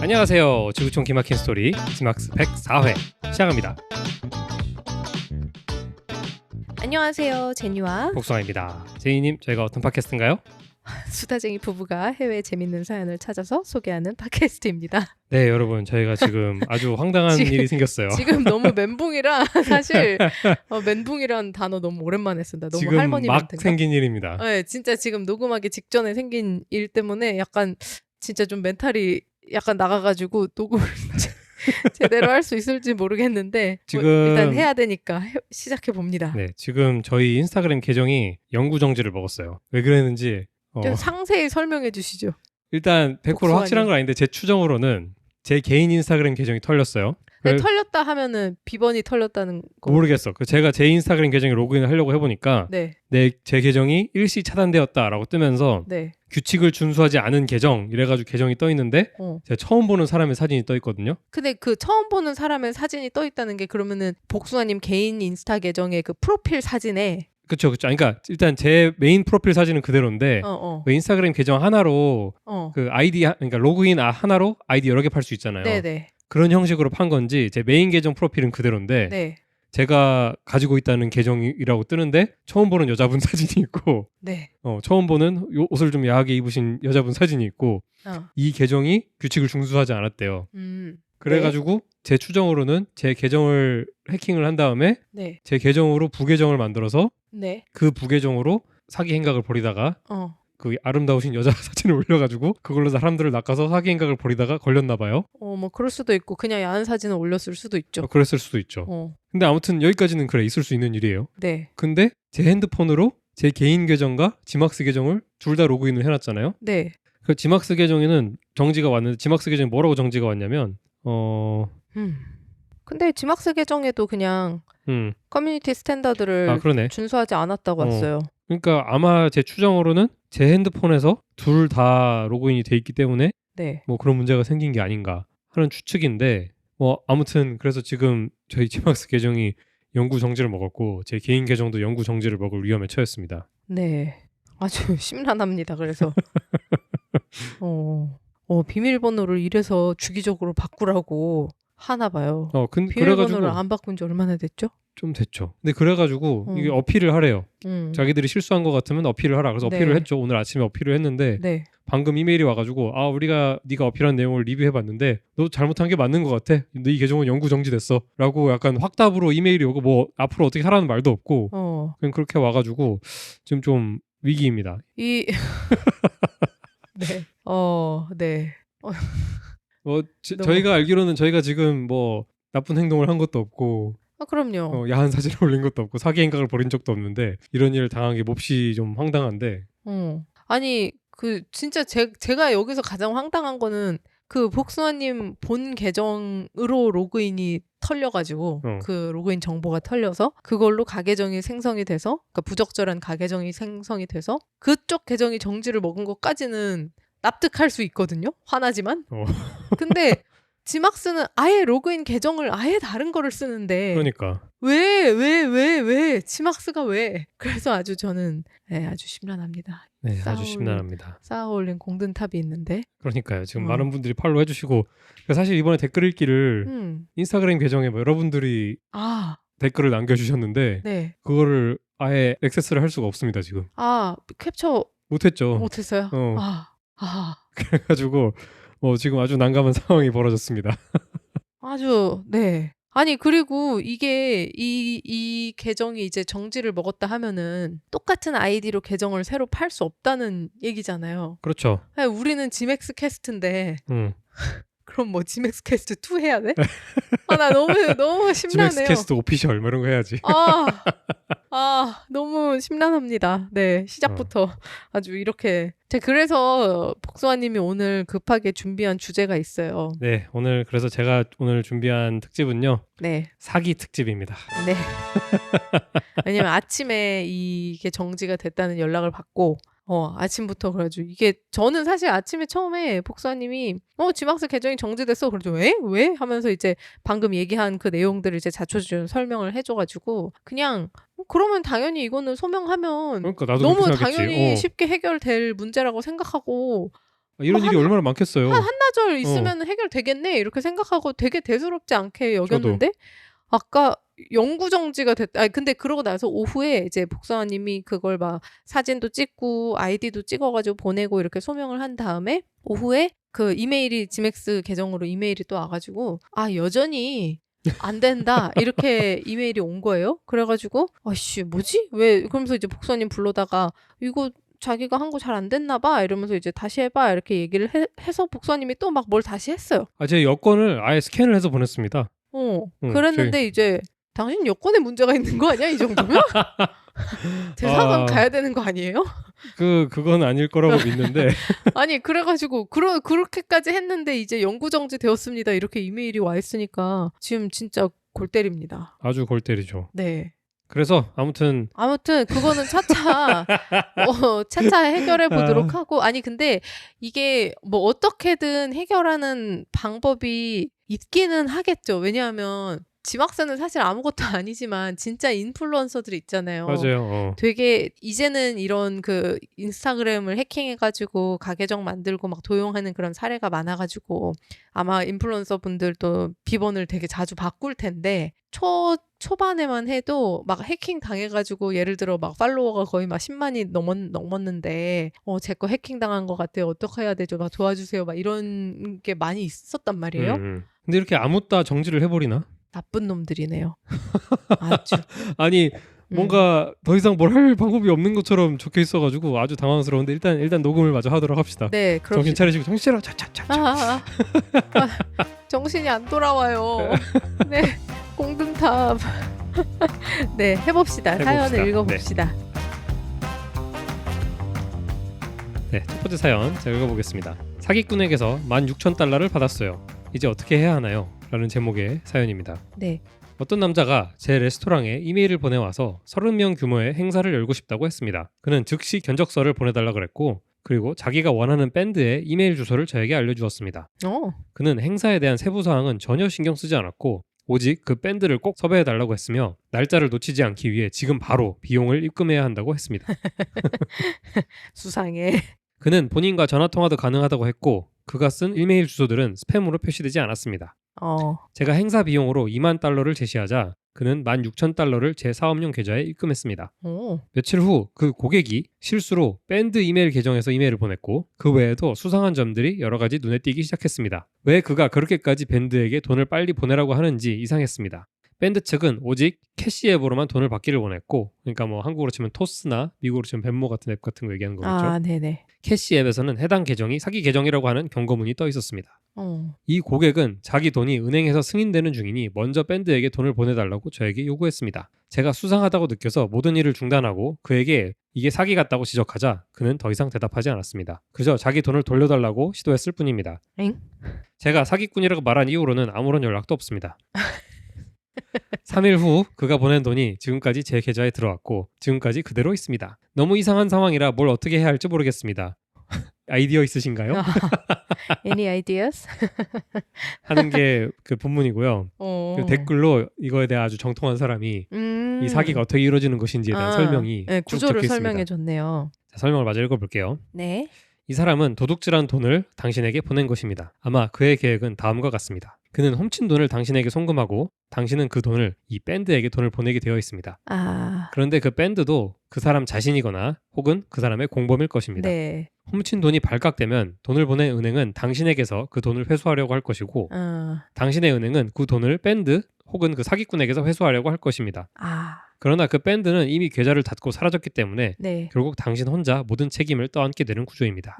안녕하세요. 지구촌 기막힌 스토리 지막스 104회 시작합니다. 안녕하세요. 제니와 복숭아입니다. 제이님, 저희가 어떤 팟캐스트인가요? 수다쟁이 부부가 해외 재밌는 사연을 찾아서 소개하는 팟캐스트입니다. 네, 여러분, 저희가 지금 아주 황당한 일이 생겼어요. 지금 너무 멘붕이라 사실 멘붕이란 단어 너무 오랜만에 쓴다. 너무 지금 할머니 막 멘트인가? 생긴 일입니다. 네, 진짜 지금 녹음하기 직전에 생긴 일 때문에 약간 진짜 좀 멘탈이 약간 나가가지고 녹음을 제대로 할 수 있을지 모르겠는데 지금 일단 해야 되니까 시작해 봅니다. 네, 지금 저희 인스타그램 계정이 영구 정지를 먹었어요. 왜 그랬는지 좀 상세히 설명해 주시죠. 일단 100% 복숭아님. 확실한 건 아닌데 제 추정으로는 제 개인 인스타그램 계정이 털렸어요. 털렸다 하면은 비번이 털렸다는 거. 모르겠어. 제가 제 인스타그램 계정에 로그인을 하려고 해보니까 네. 제 계정이 일시 차단되었다라고 뜨면서 네. 규칙을 준수하지 않은 계정 이래가지고 계정이 떠 있는데 제가 처음 보는 사람의 사진이 떠 있거든요. 근데 그 처음 보는 사람의 사진이 떠 있다는 게 그러면은 복숭아님 개인 인스타 계정의 그 프로필 사진에 그쵸. 그러니까 일단 제 메인 프로필 사진은 그대로인데 그 인스타그램 계정 하나로 그 아이디 그러니까 로그인 하나로 아이디 여러 개 팔 수 있잖아요. 네네. 그런 형식으로 판 건지 제 메인 계정 프로필은 그대로인데 네. 제가 가지고 있다는 계정이라고 뜨는데 처음 보는 여자분 사진이 있고 네. 처음 보는 옷을 좀 야하게 입으신 여자분 사진이 있고 이 계정이 규칙을 준수하지 않았대요. 그래가지고 네. 제 추정으로는 제 계정을 해킹을 한 다음에 네. 제 계정으로 부계정을 만들어서 네. 그 부계정으로 사기 행각을 벌이다가 그 아름다우신 여자 사진을 올려가지고 그걸로 사람들을 낚아서 사기 행각을 벌이다가 걸렸나 봐요. 뭐 그럴 수도 있고 그냥 야한 사진을 올렸을 수도 있죠. 그랬을 수도 있죠. 근데 아무튼 여기까지는 그래 있을 수 있는 일이에요. 네. 근데 제 핸드폰으로 제 개인 계정과 지막스 계정을 둘 다 로그인을 해놨잖아요. 네. 그 지막스 계정에는 정지가 왔는데 지막스 계정에 뭐라고 정지가 왔냐면 근데 지막스 계정에도 그냥 커뮤니티 스탠다드를 준수하지 않았다고 왔어요. 그러니까 아마 제 추정으로는 제 핸드폰에서 둘 다 로그인이 돼 있기 때문에 네. 뭐 그런 문제가 생긴 게 아닌가 하는 추측인데 뭐 아무튼 그래서 지금 저희 지막스 계정이 영구 정지를 먹었고 제 개인 계정도 영구 정지를 먹을 위험에 처했습니다. 네. 아주 심란합니다. 그래서 비밀번호를 이래서 주기적으로 바꾸라고 하나 봐요. 비밀번호를 안 바꾼 지 얼마나 됐죠? 좀 됐죠. 근데 그래가지고 이게 어필을 하래요. 자기들이 실수한 것 같으면 어필을 하라. 그래서 어필을 했죠. 오늘 아침에 어필을 했는데 방금 이메일이 와가지고 네가 어필한 내용을 리뷰해봤는데 너 잘못한 게 맞는 것 같아. 너 이 계정은 영구 정지됐어. 라고 약간 확답으로 이메일이 오고 뭐 앞으로 어떻게 하라는 말도 없고 그냥 그렇게 와가지고 지금 좀 위기입니다. 네. 네. 저희가 알기로는 저희가 지금 뭐 나쁜 행동을 한 것도 없고 그럼요. 야한 사진을 올린 것도 없고 사기 행각을 벌인 적도 없는데 이런 일을 당한 게 몹시 좀 황당한데 아니 그 진짜 제가 여기서 가장 황당한 거는 그 복숭아님 본 계정으로 로그인이 털려가지고 그 로그인 정보가 털려서 그걸로 가계정이 생성이 돼서 그러니까 부적절한 가계정이 생성이 돼서 그쪽 계정이 정지를 먹은 것까지는 납득할 수 있거든요. 화나지만. 근데 지막스는 아예 로그인 계정을 아예 다른 거를 쓰는데 그러니까 왜 지막스가 왜? 그래서 아주 저는 아주 심란합니다. 네, 아주 심란합니다. 쌓아올린 공든탑이 있는데. 그러니까요. 지금 많은 분들이 팔로우 해주시고 사실 이번에 댓글 읽기를 인스타그램 계정에 뭐 여러분들이 댓글을 남겨주셨는데 그거를 아예 액세스를 할 수가 없습니다. 지금. 캡처 못했죠. 못했어요? 그래가지고 지금 아주 난감한 상황이 벌어졌습니다. 아주 네. 아니 그리고 이게 이 계정이 이제 정지를 먹었다 하면은 똑같은 아이디로 계정을 새로 팔 수 없다는 얘기잖아요. 그렇죠. 우리는 지맥스 캐스트인데 그럼 뭐 지맥스 캐스트 2 해야 돼? 나 너무 심란해요. 지맥스 캐스트 오피셜 이런 거 해야지. 너무 심란합니다. 네, 시작부터 아주 이렇게. 그래서 복숭아님이 오늘 급하게 준비한 주제가 있어요. 네, 그래서 제가 오늘 준비한 특집은요. 네. 사기 특집입니다. 네. 왜냐면 아침에 이게 정지가 됐다는 연락을 받고 아침부터 그래가지고 이게 저는 사실 아침에 처음에 복수아님이 지막스 계정이 정지됐어. 그래서 왜? 하면서 이제 방금 얘기한 그 내용들을 이제 자초지종 설명을 해줘가지고 그냥 그러면 당연히 이거는 소명하면 그러니까 나도 너무 당연히 쉽게 해결될 문제라고 생각하고 이런 일이 얼마나 많겠어요. 한나절 있으면 해결되겠네 이렇게 생각하고 되게 대수롭지 않게 여겼는데 저도. 아까 영구정지가 됐다. 근데 그러고 나서 오후에 이제 복서님이 그걸 막 사진도 찍고 아이디도 찍어가지고 보내고 이렇게 소명을 한 다음에 오후에 그 이메일이 지맥스 계정으로 이메일이 또 와가지고 여전히 안 된다 이렇게 이메일이 온 거예요. 그래가지고 아씨 뭐지? 왜? 그러면서 이제 복서님 불러다가 이거 자기가 한 거 잘 안 됐나 봐 이러면서 이제 다시 해봐 이렇게 얘기를 해서 복서님이 또 막 뭘 다시 했어요. 제 여권을 아예 스캔을 해서 보냈습니다. 그랬는데 이제 당신 여권에 문제가 있는 거 아니야? 이 정도면? 대사관 가야 되는 거 아니에요? 그건 아닐 거라고 믿는데. 아니 그래가지고 그렇게까지 했는데 이제 영구정지 되었습니다 이렇게 이메일이 와 있으니까 지금 진짜 골 때립니다. 아주 골 때리죠. 네. 그래서 아무튼 그거는 차차 해결해 보도록 하고 아니 근데 이게 뭐 어떻게든 해결하는 방법이 있기는 하겠죠. 왜냐하면 지막스는 사실 아무것도 아니지만 진짜 인플루언서들 있잖아요. 맞아요. 되게 이제는 이런 그 인스타그램을 해킹해가지고 가계정 만들고 막 도용하는 그런 사례가 많아가지고 아마 인플루언서 분들도 비번을 되게 자주 바꿀 텐데 초반에만 해도 막 해킹 당해가지고 예를 들어 막 팔로워가 거의 막 10만이 넘었는데 제 거 해킹 당한 것 같아요. 어떻게 해야 되죠? 막 도와주세요. 막 이런 게 많이 있었단 말이에요. 근데 이렇게 아무따 정지를 해버리나? 나쁜 놈들이네요. 아주. 아니 뭔가 더 이상 뭘 할 방법이 없는 것처럼 적혀 있어가지고 아주 당황스러운데 일단 녹음을 마저 하도록 합시다. 네, 그렇습니다. 정신 차리시고 정신 차려. 정신이 안 돌아와요. 네, 공든탑. 네, 해봅시다. 사연을 읽어봅시다. 네, 첫 번째 사연 제가 읽어보겠습니다. 사기꾼에게서 16,000달러를 받았어요. 이제 어떻게 해야 하나요? 라는 제목의 사연입니다. 네. 어떤 남자가 제 레스토랑에 이메일을 보내와서 30명 규모의 행사를 열고 싶다고 했습니다. 그는 즉시 견적서를 보내달라 그랬고 그리고 자기가 원하는 밴드의 이메일 주소를 저에게 알려주었습니다. 그는 행사에 대한 세부 사항은 전혀 신경 쓰지 않았고 오직 그 밴드를 꼭 섭외해달라고 했으며 날짜를 놓치지 않기 위해 지금 바로 비용을 입금해야 한다고 했습니다. 수상해. 그는 본인과 전화통화도 가능하다고 했고 그가 쓴 이메일 주소들은 스팸으로 표시되지 않았습니다. 제가 행사 비용으로 2만 달러를 제시하자 그는 16,000달러를 제 사업용 계좌에 입금했습니다. 며칠 후 그 고객이 실수로 밴드 이메일 계정에서 이메일을 보냈고 그 외에도 수상한 점들이 여러 가지 눈에 띄기 시작했습니다. 왜 그가 그렇게까지 밴드에게 돈을 빨리 보내라고 하는지 이상했습니다. 밴드 측은 오직 캐시 앱으로만 돈을 받기를 원했고 그러니까 뭐 한국으로 치면 토스나 미국으로 치면 벤모 같은 앱 같은 거 얘기하는 거겠죠. 네네. 캐시 앱에서는 해당 계정이 사기 계정이라고 하는 경고문이 떠 있었습니다. 이 고객은 자기 돈이 은행에서 승인되는 중이니 먼저 밴드에게 돈을 보내달라고 저에게 요구했습니다. 제가 수상하다고 느껴서 모든 일을 중단하고 그에게 이게 사기 같다고 지적하자 그는 더 이상 대답하지 않았습니다. 그저 자기 돈을 돌려달라고 시도했을 뿐입니다. 제가 사기꾼이라고 말한 이후로는 아무런 연락도 없습니다. 3일 후 그가 보낸 돈이 지금까지 제 계좌에 들어왔고 지금까지 그대로 있습니다. 너무 이상한 상황이라 뭘 어떻게 해야 할지 모르겠습니다. 아이디어 있으신가요? Any ideas? 하는 게 그 본문이고요. 그 댓글로 이거에 대해 아주 정통한 사람이 이 사기가 어떻게 이루어지는 것인지에 대한 설명이 구조를 설명해 줬네요. 설명을 마저 읽어볼게요. 네. 이 사람은 도둑질한 돈을 당신에게 보낸 것입니다. 아마 그의 계획은 다음과 같습니다. 그는 훔친 돈을 당신에게 송금하고 당신은 그 돈을 이 밴드에게 돈을 보내게 되어 있습니다. 그런데 그 밴드도 그 사람 자신이거나 혹은 그 사람의 공범일 것입니다. 네. 훔친 돈이 발각되면 돈을 보낸 은행은 당신에게서 그 돈을 회수하려고 할 것이고 당신의 은행은 그 돈을 밴드 혹은 그 사기꾼에게서 회수하려고 할 것입니다. 그러나 그 밴드는 이미 계좌를 닫고 사라졌기 때문에 결국 당신 혼자 모든 책임을 떠안게 되는 구조입니다.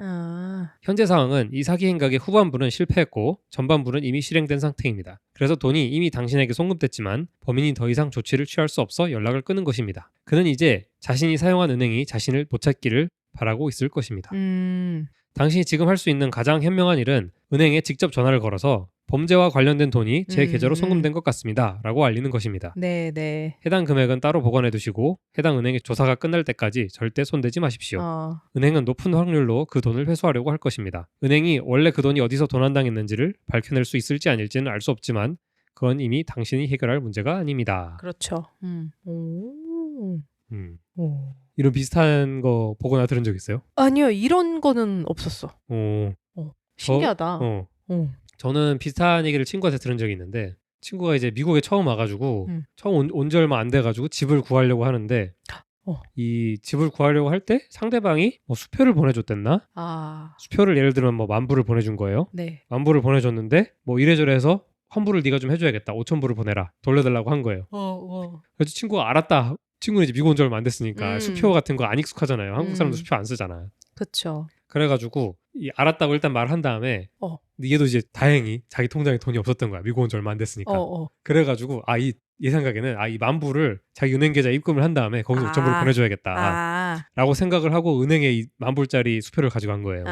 현재 상황은 이 사기 행각의 후반부는 실패했고 전반부는 이미 실행된 상태입니다. 그래서 돈이 이미 당신에게 송금됐지만 범인이 더 이상 조치를 취할 수 없어 연락을 끊은 것입니다. 그는 이제 자신이 사용한 은행이 자신을 못 찾기를 바라고 있을 것입니다. 당신이 지금 할 수 있는 가장 현명한 일은 은행에 직접 전화를 걸어서 범죄와 관련된 돈이 제 계좌로 송금된 것 같습니다. 라고 알리는 것입니다. 네. 해당 금액은 따로 보관해 두시고 해당 은행의 조사가 끝날 때까지 절대 손대지 마십시오. 은행은 높은 확률로 그 돈을 회수하려고 할 것입니다. 은행이 원래 그 돈이 어디서 도난당했는지를 밝혀낼 수 있을지 아닐지는 알 수 없지만 그건 이미 당신이 해결할 문제가 아닙니다. 그렇죠. 이런 비슷한 거 보거나 들은 적 있어요? 아니요. 이런 거는 없었어. 신기하다. 저는 비슷한 얘기를 친구한테 들은 적이 있는데 친구가 이제 미국에 처음 와가지고 처음 온 지 얼마 안 돼가지고 집을 구하려고 하는데 이 집을 구하려고 할 때 상대방이 뭐 수표를 보내줬댔나? 수표를 예를 들면 뭐 10,000불을 보내준 거예요. 네. 10,000불을 보내줬는데 뭐 이래저래 해서 환불을 네가 좀 해줘야겠다. 5,000불을 보내라. 돌려달라고 한 거예요. 그래서 친구가 알았다. 친구는 이제 미국 온 지 얼마 안 됐으니까 수표 같은 거 안 익숙하잖아요. 한국 사람도 수표 안 쓰잖아. 그렇죠. 그래가지고 알았다고 일단 말한 다음에 근데 얘도 이제 다행히 자기 통장에 돈이 없었던 거야. 미국 온 지 얼마 안 됐으니까. 그래가지고 얘 생각에는 이 10,000불을 자기 은행 계좌에 입금을 한 다음에 거기서 5,000불을 보내줘야겠다 라고 생각을 하고 은행에 이 10,000불짜리 수표를 가지고 간 거예요.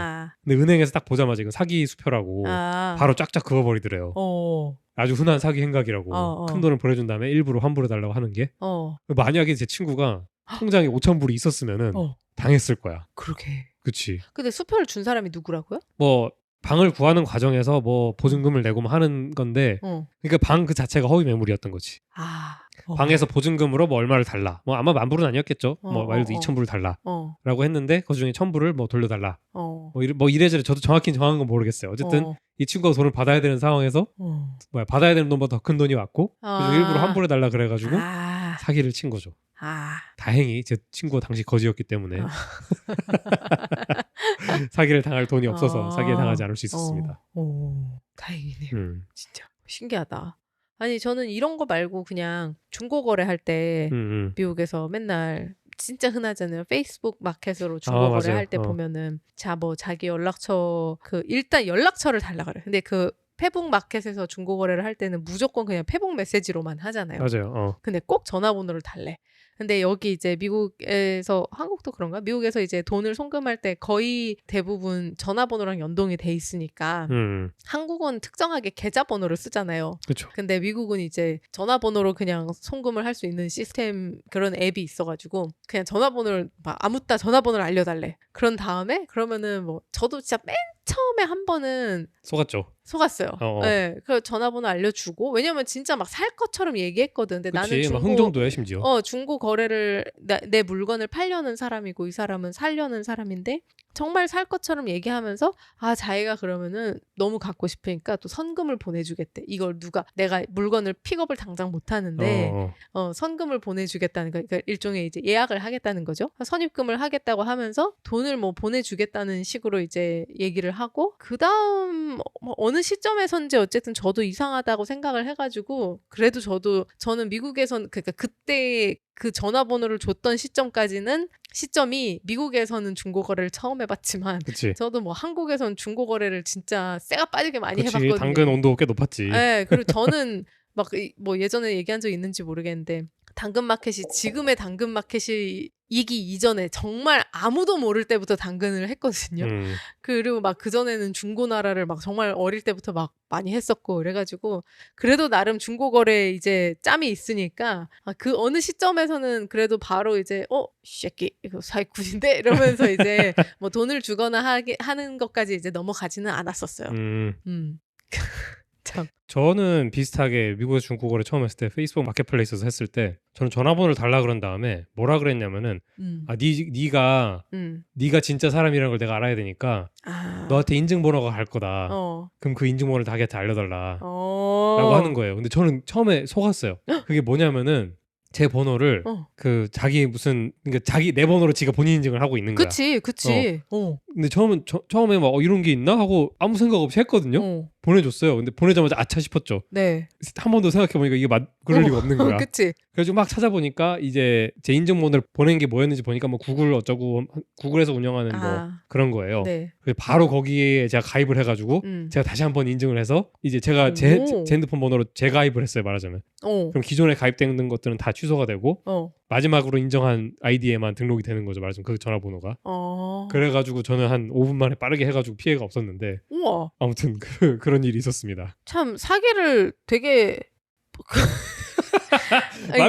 근데 은행에서 딱 보자마자 이건 사기 수표라고 바로 쫙쫙 그어버리더래요. 아주 흔한 사기 행각이라고. 큰 돈을 보내준 다음에 일부러 환불해달라고 하는 게 만약에 제 친구가 통장에 5,000불이 있었으면은 당했을 거야. 그러게. 그치. 근데 수표를 준 사람이 누구라고요? 뭐 방을 구하는 과정에서 뭐 보증금을 내고 하는 건데 그러니까 방 그 자체가 허위 매물이었던 거지. 방에서 보증금으로 뭐 얼마를 달라. 뭐 아마 10,000불은 아니었겠죠. 뭐 예를 들어 2,000불을 달라. 라고 했는데 그중에 1,000불을 뭐 돌려달라. 뭐 이래저래 저도 정확히 정한 건 모르겠어요. 어쨌든 이 친구가 돈을 받아야 되는 상황에서 받아야 되는 돈보다 더 큰 돈이 왔고 그래서 일부러 환불해달라 그래가지고 사기를 친 거죠. 다행히 제 친구가 당시 거지였기 때문에 사기를 당할 돈이 없어서 사기에 당하지 않을 수 있었습니다. 다행이네요. 진짜 신기하다. 아니 저는 이런 거 말고 그냥 중고거래 할 때 미국에서 맨날 진짜 흔하잖아요. 페이스북 마켓으로 중고거래 할 때 보면은 뭐 자기 연락처 일단 연락처를 달라 그래요. 근데 페북 마켓에서 중고거래를 할 때는 무조건 그냥 페북 메시지로만 하잖아요. 맞아요. 근데 꼭 전화번호를 달래. 근데 여기 이제 미국에서 한국도 그런가? 미국에서 이제 돈을 송금할 때 거의 대부분 전화번호랑 연동이 돼 있으니까 한국은 특정하게 계좌번호를 쓰잖아요. 그렇죠. 근데 미국은 이제 전화번호로 그냥 송금을 할 수 있는 시스템 그런 앱이 있어가지고 그냥 전화번호를 아무따 전화번호를 알려달래. 그런 다음에 그러면은 뭐 저도 진짜 맨 처음에 한 번은 속았어요. 네, 그 전화번호 알려주고 왜냐면 진짜 막 살 것처럼 얘기했거든. 근데 나는 흥정도야 심지어. 중고 거래를 내 물건을 팔려는 사람이고 이 사람은 살려는 사람인데 정말 살 것처럼 얘기하면서 자기가 그러면은 너무 갖고 싶으니까 또 선금을 보내주겠대. 이걸 내가 물건을 픽업을 당장 못 하는데 선금을 보내주겠다는 거, 그러니까 일종의 이제 예약을 하겠다는 거죠. 선입금을 하겠다고 하면서 돈을 뭐 보내주겠다는 식으로 이제 얘기를 하고 그 다음 어느 시점에선지 어쨌든 저도 이상하다고 생각을 해가지고 그래도 저는 미국에선 그러니까 그때 그 전화번호를 줬던 시점이 미국에서는 중고거래를 처음 해봤지만 그치. 저도 뭐 한국에서는 중고거래를 진짜 쎄가 빠지게 많이 해봤거든요. 당근 온도 꽤 높았지. 네, 그리고 저는 막 뭐 예전에 얘기한 적 있는지 모르겠는데 당근마켓이 지금의 당근마켓이 이기 이전에 정말 아무도 모를 때부터 당근을 했거든요. 그리고 막 그전에는 중고나라를 막 정말 어릴 때부터 막 많이 했었고 그래가지고 그래도 나름 중고거래에 이제 짬이 있으니까 그 어느 시점에서는 그래도 바로 이제 새끼 이거 사기꾼인데 이러면서 이제 뭐 돈을 주거나 하는 것까지 이제 넘어가지는 않았었어요. 참. 저는 비슷하게 미국에서 중고거래 처음 했을 때 페이스북 마켓플레이스에서 했을 때 저는 전화번호를 달라 그런 다음에 뭐라 그랬냐면은 네가 진짜 사람이라는 걸 내가 알아야 되니까 너한테 인증번호가 갈 거다. 그럼 그 인증번호를 자기한테 알려달라 라고 하는 거예요. 근데 저는 처음에 속았어요. 그게 뭐냐면은 제 번호를 그러니까 내 번호로 지가 본인 인증을 하고 있는 거야. 그치. 근데 처음에 막 이런 게 있나 하고 아무 생각 없이 했거든요. 보내줬어요. 근데 보내자마자 아차 싶었죠. 네. 한 번 더 생각해보니까 이게 그럴 리가 없는 거야. 그치. 그래가지고 막 찾아보니까 이제 제 인증번호를 보낸 게 뭐였는지 보니까 뭐 구글에서 운영하는 뭐 그런 거예요. 네. 그래서 바로 거기에 제가 가입을 해가지고 제가 다시 한번 인증을 해서 이제 제가 제 핸드폰 번호로 재가입을 했어요. 말하자면. 그럼 기존에 가입된 것들은 다 취소가 되고 마지막으로 인정한 아이디에만 등록이 되는 거죠. 말하자면 그 전화번호가. 그래가지고 저는 한 5분 만에 빠르게 해가지고 피해가 없었는데 우와. 아무튼 그런 일이 있었습니다. 참 사기를 되게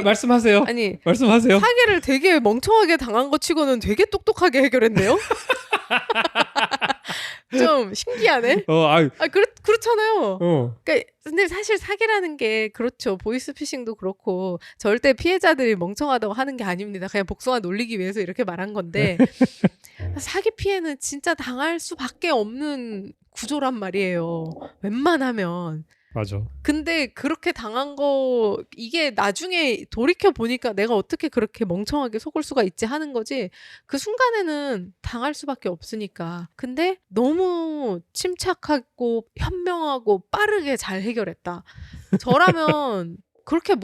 말씀하세요. 말씀하세요. 사기를 되게 멍청하게 당한 것 치고는 되게 똑똑하게 해결했네요. 좀 신기하네. 그렇잖아요. 그러니까 근데 사실 사기라는 게 그렇죠. 보이스피싱도 그렇고 절대 피해자들이 멍청하다고 하는 게 아닙니다. 그냥 복숭아 놀리기 위해서 이렇게 말한 건데 사기 피해는 진짜 당할 수밖에 없는 구조란 말이에요. 웬만하면. 맞아. 근데 그렇게 당한 거 이게 나중에 돌이켜 보니까 내가 어떻게 그렇게 멍청하게 속을 수가 있지 하는 거지. 그 순간에는 당할 수밖에 없으니까. 근데 너무 침착하고 현명하고 빠르게 잘 해결했다. 저라면 그렇게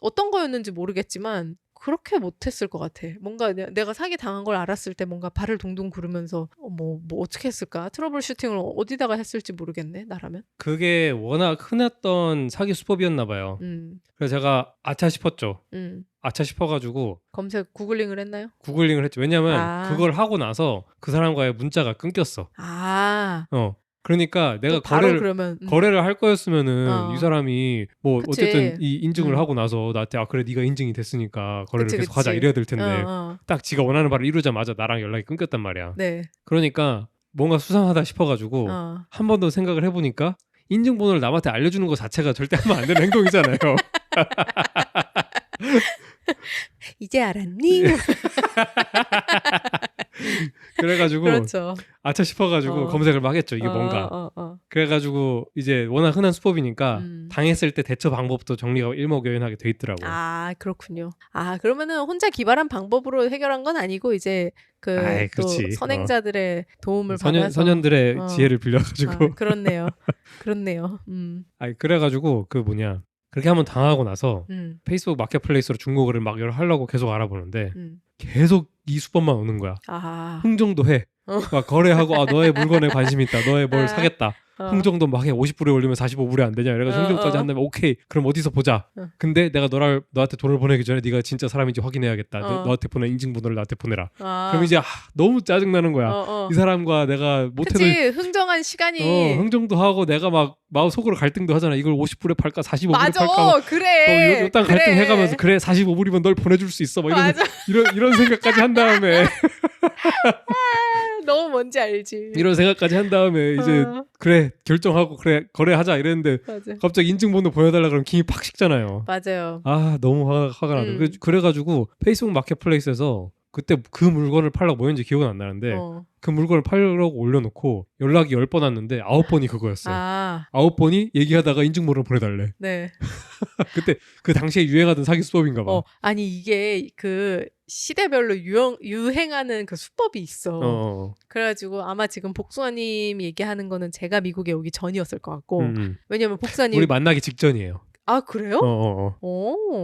어떤 거였는지 모르겠지만 그렇게 못했을 것 같아. 뭔가 내가 사기 당한 걸 알았을 때 뭔가 발을 동동 구르면서 뭐 어떻게 했을까? 트러블 슈팅을 어디다가 했을지 모르겠네. 나라면. 그게 워낙 흔했던 사기 수법이었나 봐요. 그래서 제가 아차 싶었죠. 아차 싶어가지고 검색 구글링을 했나요? 구글링을 했죠. 왜냐면 그걸 하고 나서 그 사람과의 문자가 끊겼어. 그러니까 내가 거래를 할 거였으면은 이 사람이 뭐 그치. 어쨌든 이 인증을 하고 나서 나한테 그래 네가 인증이 됐으니까 거래를 계속 하자 이래야 될 텐데 딱 지가 원하는 바를 이루자마자 나랑 연락이 끊겼단 말이야. 네. 그러니까 뭔가 수상하다 싶어가지고 한 번 더 생각을 해보니까 인증번호를 남한테 알려주는 것 자체가 절대 하면 안 되는 행동이잖아요. 이제 알았니? 그래가지고 그렇죠. 아차 싶어가지고 검색을 막 했죠. 이게 뭔가. 그래가지고 이제 워낙 흔한 수법이니까 당했을 때 대처 방법도 정리가 일목요연하게 돼 있더라고요. 아 그렇군요. 아 그러면은 혼자 기발한 방법으로 해결한 건 아니고 이제 또 선행자들의 도움을 받아서 선현들의 지혜를 빌려가지고. 그렇네요. 그래가지고 그렇게 한번 당하고 나서 페이스북 마켓플레이스로 중고거래를 막 하려고 계속 알아보는데 계속 이 수법만 오는 거야. 흥정도 해. 막 거래하고 너의 물건에 관심이 있다. 너의 뭘 사겠다. 흥정도 막 해. 50불에 올리면 45불이 안 되냐. 이래가지고 흥정까지 한다면 오케이. 그럼 어디서 보자. 근데 내가 너한테 돈을 보내기 전에 네가 진짜 사람인지 확인해야겠다. 너한테 보낸 인증번호를 나한테 보내라. 그럼 이제 너무 짜증나는 거야. 이 사람과 내가 못해도 그치. 흥정한 시간이 흥정도 하고 내가 막 마음속으로 갈등도 하잖아. 이걸 50불에 팔까 45불에 팔까. 맞아. 그래. 또 요딴 갈등 해가면서 그래 45불이면 널 보내줄 수 있어. 막 이런 생각까지 한 다음에 너무 뭔지 알지. 이런 생각까지 한 다음에 이제 그래 결정하고 그래 거래하자 이랬는데 맞아. 갑자기 인증번호 보여달라 그러면 김이 팍 식잖아요. 맞아요. 너무 화가 나죠. 그래가지고 페이스북 마켓플레이스에서 그때 그 물건을 팔려고 뭐였는지 기억은 안 나는데 그 물건을 팔려고 올려놓고 연락이 10번 왔는데 9번이 그거였어요. 9번이 얘기하다가 인증번호를 보내달래. 네. 그때 그 당시에 유행하던 사기 수법인가 봐. 아니 이게 그 시대별로 유행하는 그 수법이 있어. 그래가지고 아마 지금 복수아님 얘기하는 거는 제가 미국에 오기 전이었을 것 같고 왜냐면 복수아님 우리 만나기 직전이에요. 아 그래요?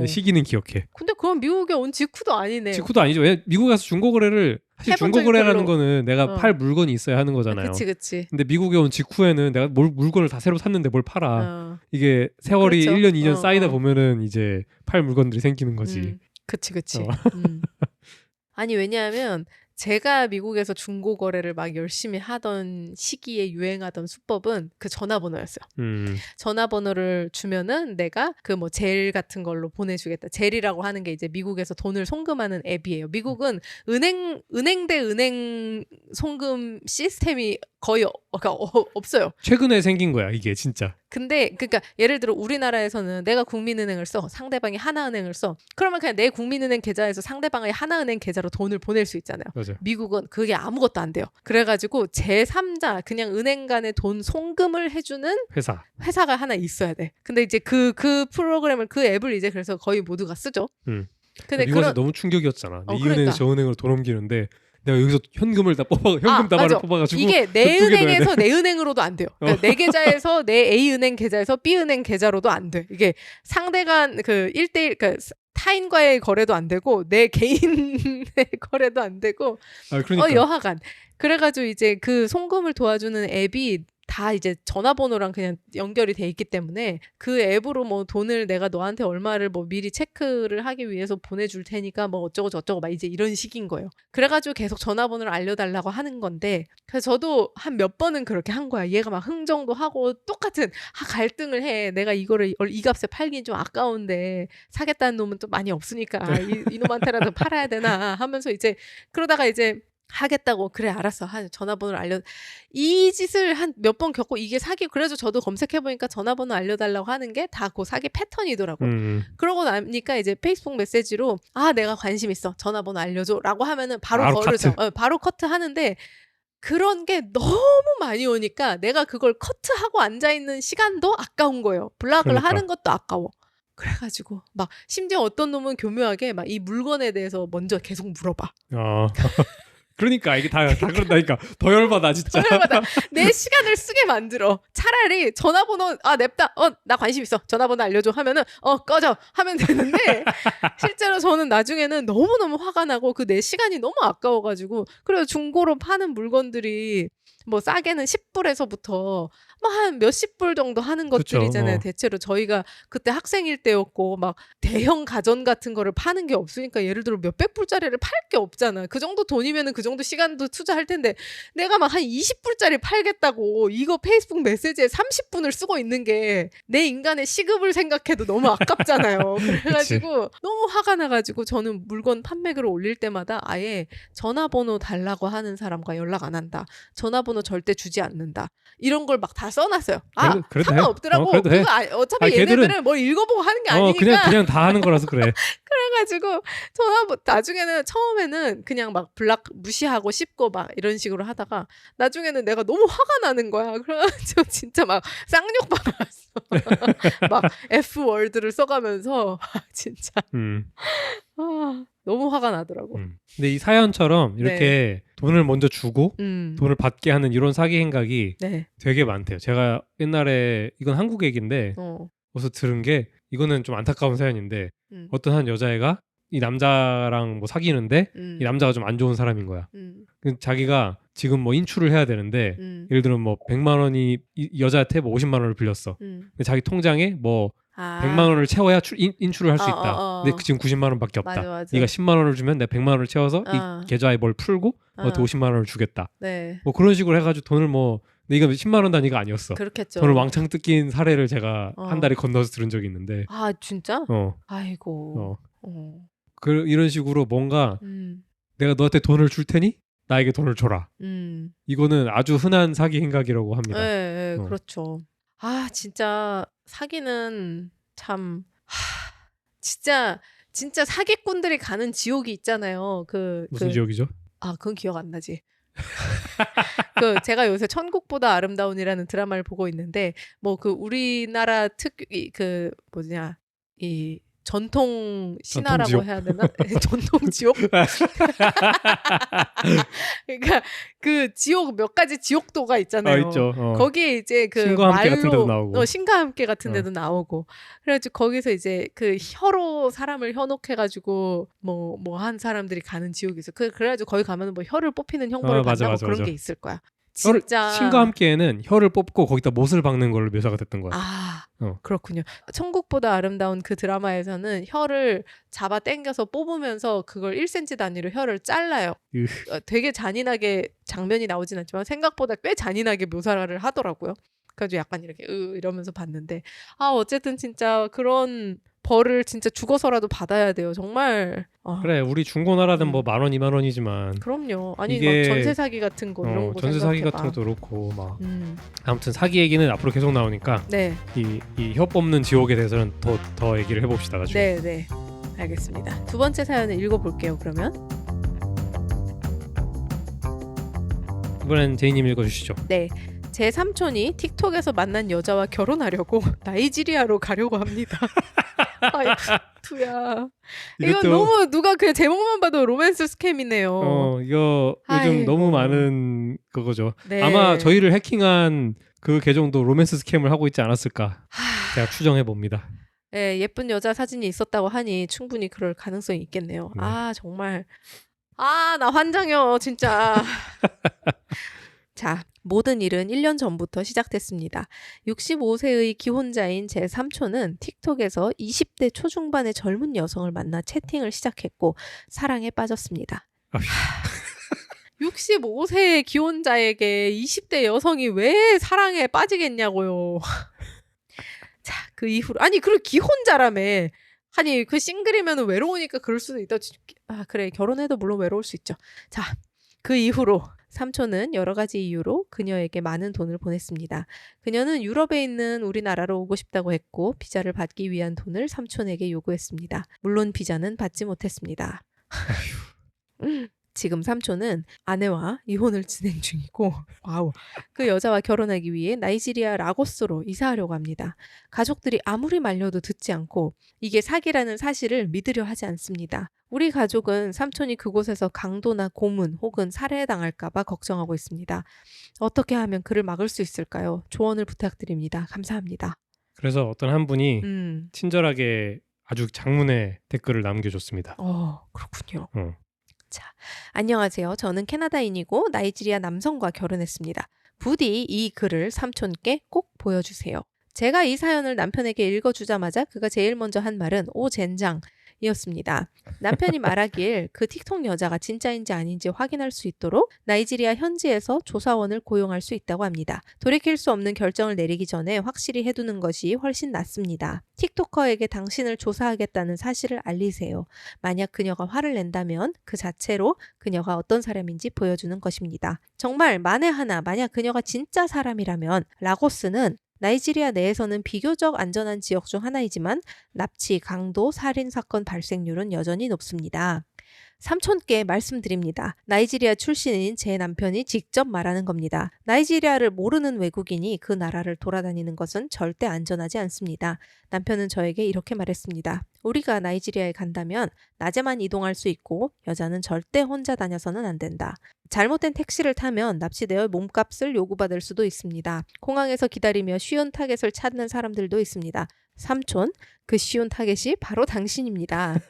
시기는 기억해. 근데 그건 미국에 온 직후도 아니네요. 직후도 아니죠. 왜 미국 가서 중고거래를 사실 중고거래라는 거는 내가 팔 물건이 있어야 하는 거잖아요. 그치. 근데 미국에 온 직후에는 내가 물건을 다 새로 샀는데 뭘 팔아. 이게 세월이 그렇죠. 1년 2년 쌓이다 보면은 이제 팔 물건들이 생기는 거지. 그치. 아니 왜냐하면 제가 미국에서 중고 거래를 막 열심히 하던 시기에 유행하던 수법은 그 전화번호였어요. 전화번호를 주면은 내가 그 뭐 젤 같은 걸로 보내주겠다. 젤이라고 하는 게 이제 미국에서 돈을 송금하는 앱이에요. 미국은 은행 대 은행 송금 시스템이 거의 없어요. 최근에 생긴 거야 이게 진짜. 근데 그러니까 예를 들어 우리나라에서는 내가 국민은행을 써, 상대방이 하나은행을 써. 그러면 그냥 내 국민은행 계좌에서 상대방의 하나은행 계좌로 돈을 보낼 수 있잖아요. 맞아요. 미국은 그게 아무것도 안 돼요. 그래가지고 제3자 그냥 은행 간에 돈 송금을 해주는 회사가 하나 있어야 돼. 근데 이제 그 프로그램을 그 앱을 이제 그래서 거의 모두가 쓰죠. 근데 미국에서 너무 충격이었잖아. 이 은행에서 저 은행으로 돈 옮기는데 내가 여기서 현금을 다 현금 다발을 뽑아가지고 이게 내 은행에서 내 은행으로도 안 돼요. 그러니까 내 계좌에서 내 A 은행 계좌에서 B 은행 계좌로도 안 돼. 이게 상대간 그 1대1 그러니까 타인과의 거래도 안 되고 내 개인의 거래도 안 되고 그러니까. 여하간 그래가지고 이제 그 송금을 도와주는 앱이 다 이제 전화번호랑 그냥 연결이 돼 있기 때문에 그 앱으로 뭐 돈을 내가 너한테 얼마를 뭐 미리 체크를 하기 위해서 보내줄 테니까 뭐 어쩌고 저쩌고 막 이제 이런 식인 거예요. 그래가지고 계속 전화번호를 알려달라고 하는 건데 그래서 저도 한 몇 번은 그렇게 한 거야. 얘가 막 흥정도 하고 똑같은 갈등을 해. 내가 이거를 이 값에 팔긴 좀 아까운데 사겠다는 놈은 또 많이 없으니까 이놈한테라도 팔아야 되나 하면서 이제 그러다가 이제 하겠다고 그래 알았어 전화번호를 이 짓을 한 몇 번 겪고 이게 사기 그래서 저도 검색해보니까 전화번호 알려달라고 하는 게 다 그 사기 패턴이더라고요. 그러고 나니까 이제 페이스북 메시지로 내가 관심 있어 전화번호 알려줘 라고 하면은 바로 거르죠. 바로 커트 하는데 그런 게 너무 많이 오니까 내가 그걸 커트하고 앉아있는 시간도 아까운 거예요. 블락을 그러니까. 하는 것도 아까워. 그래가지고 막 심지어 어떤 놈은 교묘하게 막 이 물건에 대해서 먼저 계속 물어봐. 그러니까 이게 다 그런다니까. 더 열받아 진짜. 더 열받아. 내 시간을 쓰게 만들어. 차라리 전화번호 냅다. 나 관심 있어. 전화번호 알려줘 하면은 꺼져 하면 되는데 실제로 저는 나중에는 너무너무 화가 나고 그 내 시간이 너무 아까워가지고 그래서 중고로 파는 물건들이 뭐 싸게는 10불에서부터 뭐 한 몇십 불 정도 하는 것들이잖아요. 대체로 저희가 그때 학생일 때였고 막 대형 가전 같은 거를 파는 게 없으니까 예를 들어 몇백 불짜리를 팔 게 없잖아. 그 정도 돈이면은 그 정도 시간도 투자할 텐데 내가 막 한 20불짜리 팔겠다고 이거 페이스북 메시지에 30분을 쓰고 있는 게 내 인간의 시급을 생각해도 너무 아깝잖아요. 그래가지고 너무 화가 나가지고 저는 물건 판매글을 올릴 때마다 아예 전화번호 달라고 하는 사람과 연락 안 한다. 전화번호 절대 주지 않는다. 이런 걸 막 다 써놨어요. 상관없더라고. 어차피 얘네들은 뭘 읽어보고 하는 게 아니니까. 그냥 다 하는 거라서 그래. 그래가지고 나중에는 처음에는 그냥 막 블락 무시하고 씹고 막 이런 식으로 하다가 나중에는 내가 너무 화가 나는 거야. 그래가지고 진짜 막 쌍욕 받았어. 막 F 월드를 써가면서 진짜 너무 화가 나더라고. 근데 이 사연처럼 이렇게 돈을 먼저 주고 돈을 받게 하는 이런 사기 행각이 되게 많대요. 제가 옛날에 이건 한국 얘기인데 어디서 들은 게 이거는 좀 안타까운 사연인데 어떤 한 여자애가 이 남자랑 뭐 사귀는데 이 남자가 좀 안 좋은 사람인 거야. 자기가 지금 뭐 인출을 해야 되는데 예를 들면 뭐 100만 원이 이 여자한테 뭐 50만 원을 빌렸어. 근데 자기 통장에 뭐 100만 원을 채워야 인출을 할 수 있다. 근데 지금 90만 원밖에 없다. 맞아. 네가 10만 원을 주면 내가 100만 원을 채워서 이 계좌에 뭘 풀고 너한테 50만 원을 주겠다. 네. 뭐 그런 식으로 해가지고 돈을 뭐 근데 이거 10만 원 단위가 아니었어. 그렇겠죠. 돈을 왕창 뜯긴 사례를 제가 한 달에 건너서 들은 적이 있는데. 아 진짜? 아이고. 이런 식으로 뭔가 내가 너한테 돈을 줄 테니 나에게 돈을 줘라. 이거는 아주 흔한 사기 행각이라고 합니다. 네, 그렇죠. 아 진짜 사기는 참 진짜 사기꾼들이 가는 지옥이 있잖아요. 무슨 지옥이죠? 그건 기억 안 나지. 제가 요새 천국보다 아름다운이라는 드라마를 보고 있는데 뭐 우리나라 이 전통 신화라고 해야 되나? 전통 지옥? 그러니까 그 지옥 몇 가지 지옥도가 있잖아요. 있죠. 거기에 이제 신과 함께 같은 데도 나오고. 신과 함께 같은 데도 나오고. 그래가지고 거기서 이제 혀로 사람을 현혹해가지고 뭐 한 사람들이 가는 지옥이 있어. 그래가지고 거기 가면 뭐 혀를 뽑히는 형벌을 받고 그런 게 있을 거야. 진짜 신과 함께에는 혀를 뽑고 거기다 못을 박는 걸로 묘사가 됐던 거야. 그렇군요. 천국보다 아름다운 그 드라마에서는 혀를 잡아 당겨서 뽑으면서 그걸 1cm 단위로 혀를 잘라요. 되게 잔인하게 장면이 나오진 않지만 생각보다 꽤 잔인하게 묘사를 하더라고요. 그래가지고 약간 이렇게 이러면서 봤는데 어쨌든 진짜 그런 벌을 진짜 죽어서라도 받아야 돼요. 정말. 그래 우리 중고나라는 뭐 10,000원 20,000원이지만 그럼요. 아니 이게 전세 사기 같은 거 이런 거 전세 사기 같은 것도 그렇고 막 아무튼 사기 얘기는 앞으로 계속 나오니까 이 혀 뽑는 지옥에 대해서는 더 얘기를 해봅시다. 나중에. 네. 알겠습니다. 두 번째 사연을 읽어볼게요. 그러면 이번엔 제이님 읽어주시죠. 네. 제 삼촌이 틱톡에서 만난 여자와 결혼하려고 나이지리아로 가려고 합니다. 아이고, 투야. 이건 너무 누가 그냥 제목만 봐도 로맨스 스캠이네요. 이거 요즘 너무 많은 그거죠. 네. 아마 저희를 해킹한 그 계정도 로맨스 스캠을 하고 있지 않았을까 제가 추정해 봅니다. 네, 예쁜 여자 사진이 있었다고 하니 충분히 그럴 가능성이 있겠네요. 네. 정말 나 환장해요 진짜. 자, 모든 일은 1년 전부터 시작됐습니다. 65세의 기혼자인 제 삼촌은 틱톡에서 20대 초중반의 젊은 여성을 만나 채팅을 시작했고 사랑에 빠졌습니다. 65세의 기혼자에게 20대 여성이 왜 사랑에 빠지겠냐고요. 자, 그 이후로 그리고 기혼자라며. 그 싱글이면 외로우니까 그럴 수도 있다. 그래 결혼해도 물론 외로울 수 있죠. 자, 그 이후로 삼촌은 여러 가지 이유로 그녀에게 많은 돈을 보냈습니다. 그녀는 유럽에 있는 우리나라로 오고 싶다고 했고 비자를 받기 위한 돈을 삼촌에게 요구했습니다. 물론 비자는 받지 못했습니다. 지금 삼촌은 아내와 이혼을 진행 중이고 와우. 그 여자와 결혼하기 위해 나이지리아 라고스로 이사하려고 합니다. 가족들이 아무리 말려도 듣지 않고 이게 사기라는 사실을 믿으려 하지 않습니다. 우리 가족은 삼촌이 그곳에서 강도나 고문 혹은 살해당할까 봐 걱정하고 있습니다. 어떻게 하면 그를 막을 수 있을까요? 조언을 부탁드립니다. 감사합니다. 그래서 어떤 한 분이 친절하게 아주 장문의 댓글을 남겨줬습니다. 그렇군요. 자, 안녕하세요. 저는 캐나다인이고 나이지리아 남성과 결혼했습니다. 부디 이 글을 삼촌께 꼭 보여주세요. 제가 이 사연을 남편에게 읽어주자마자 그가 제일 먼저 한 말은 오 젠장 이었습니다. 남편이 말하길 그 틱톡 여자가 진짜인지 아닌지 확인할 수 있도록 나이지리아 현지에서 조사원을 고용할 수 있다고 합니다. 돌이킬 수 없는 결정을 내리기 전에 확실히 해두는 것이 훨씬 낫습니다. 틱토커에게 당신을 조사하겠다는 사실을 알리세요. 만약 그녀가 화를 낸다면 그 자체로 그녀가 어떤 사람인지 보여주는 것입니다. 정말 만에 하나 만약 그녀가 진짜 사람이라면 라고스는 나이지리아 내에서는 비교적 안전한 지역 중 하나이지만 납치, 강도, 살인 사건 발생률은 여전히 높습니다. 삼촌께 말씀드립니다. 나이지리아 출신인 제 남편이 직접 말하는 겁니다. 나이지리아를 모르는 외국인이 그 나라를 돌아다니는 것은 절대 안전하지 않습니다. 남편은 저에게 이렇게 말했습니다. 우리가 나이지리아에 간다면 낮에만 이동할 수 있고 여자는 절대 혼자 다녀서는 안 된다. 잘못된 택시를 타면 납치되어 몸값을 요구받을 수도 있습니다. 공항에서 기다리며 쉬운 타겟을 찾는 사람들도 있습니다. 삼촌, 그 쉬운 타겟이 바로 당신입니다.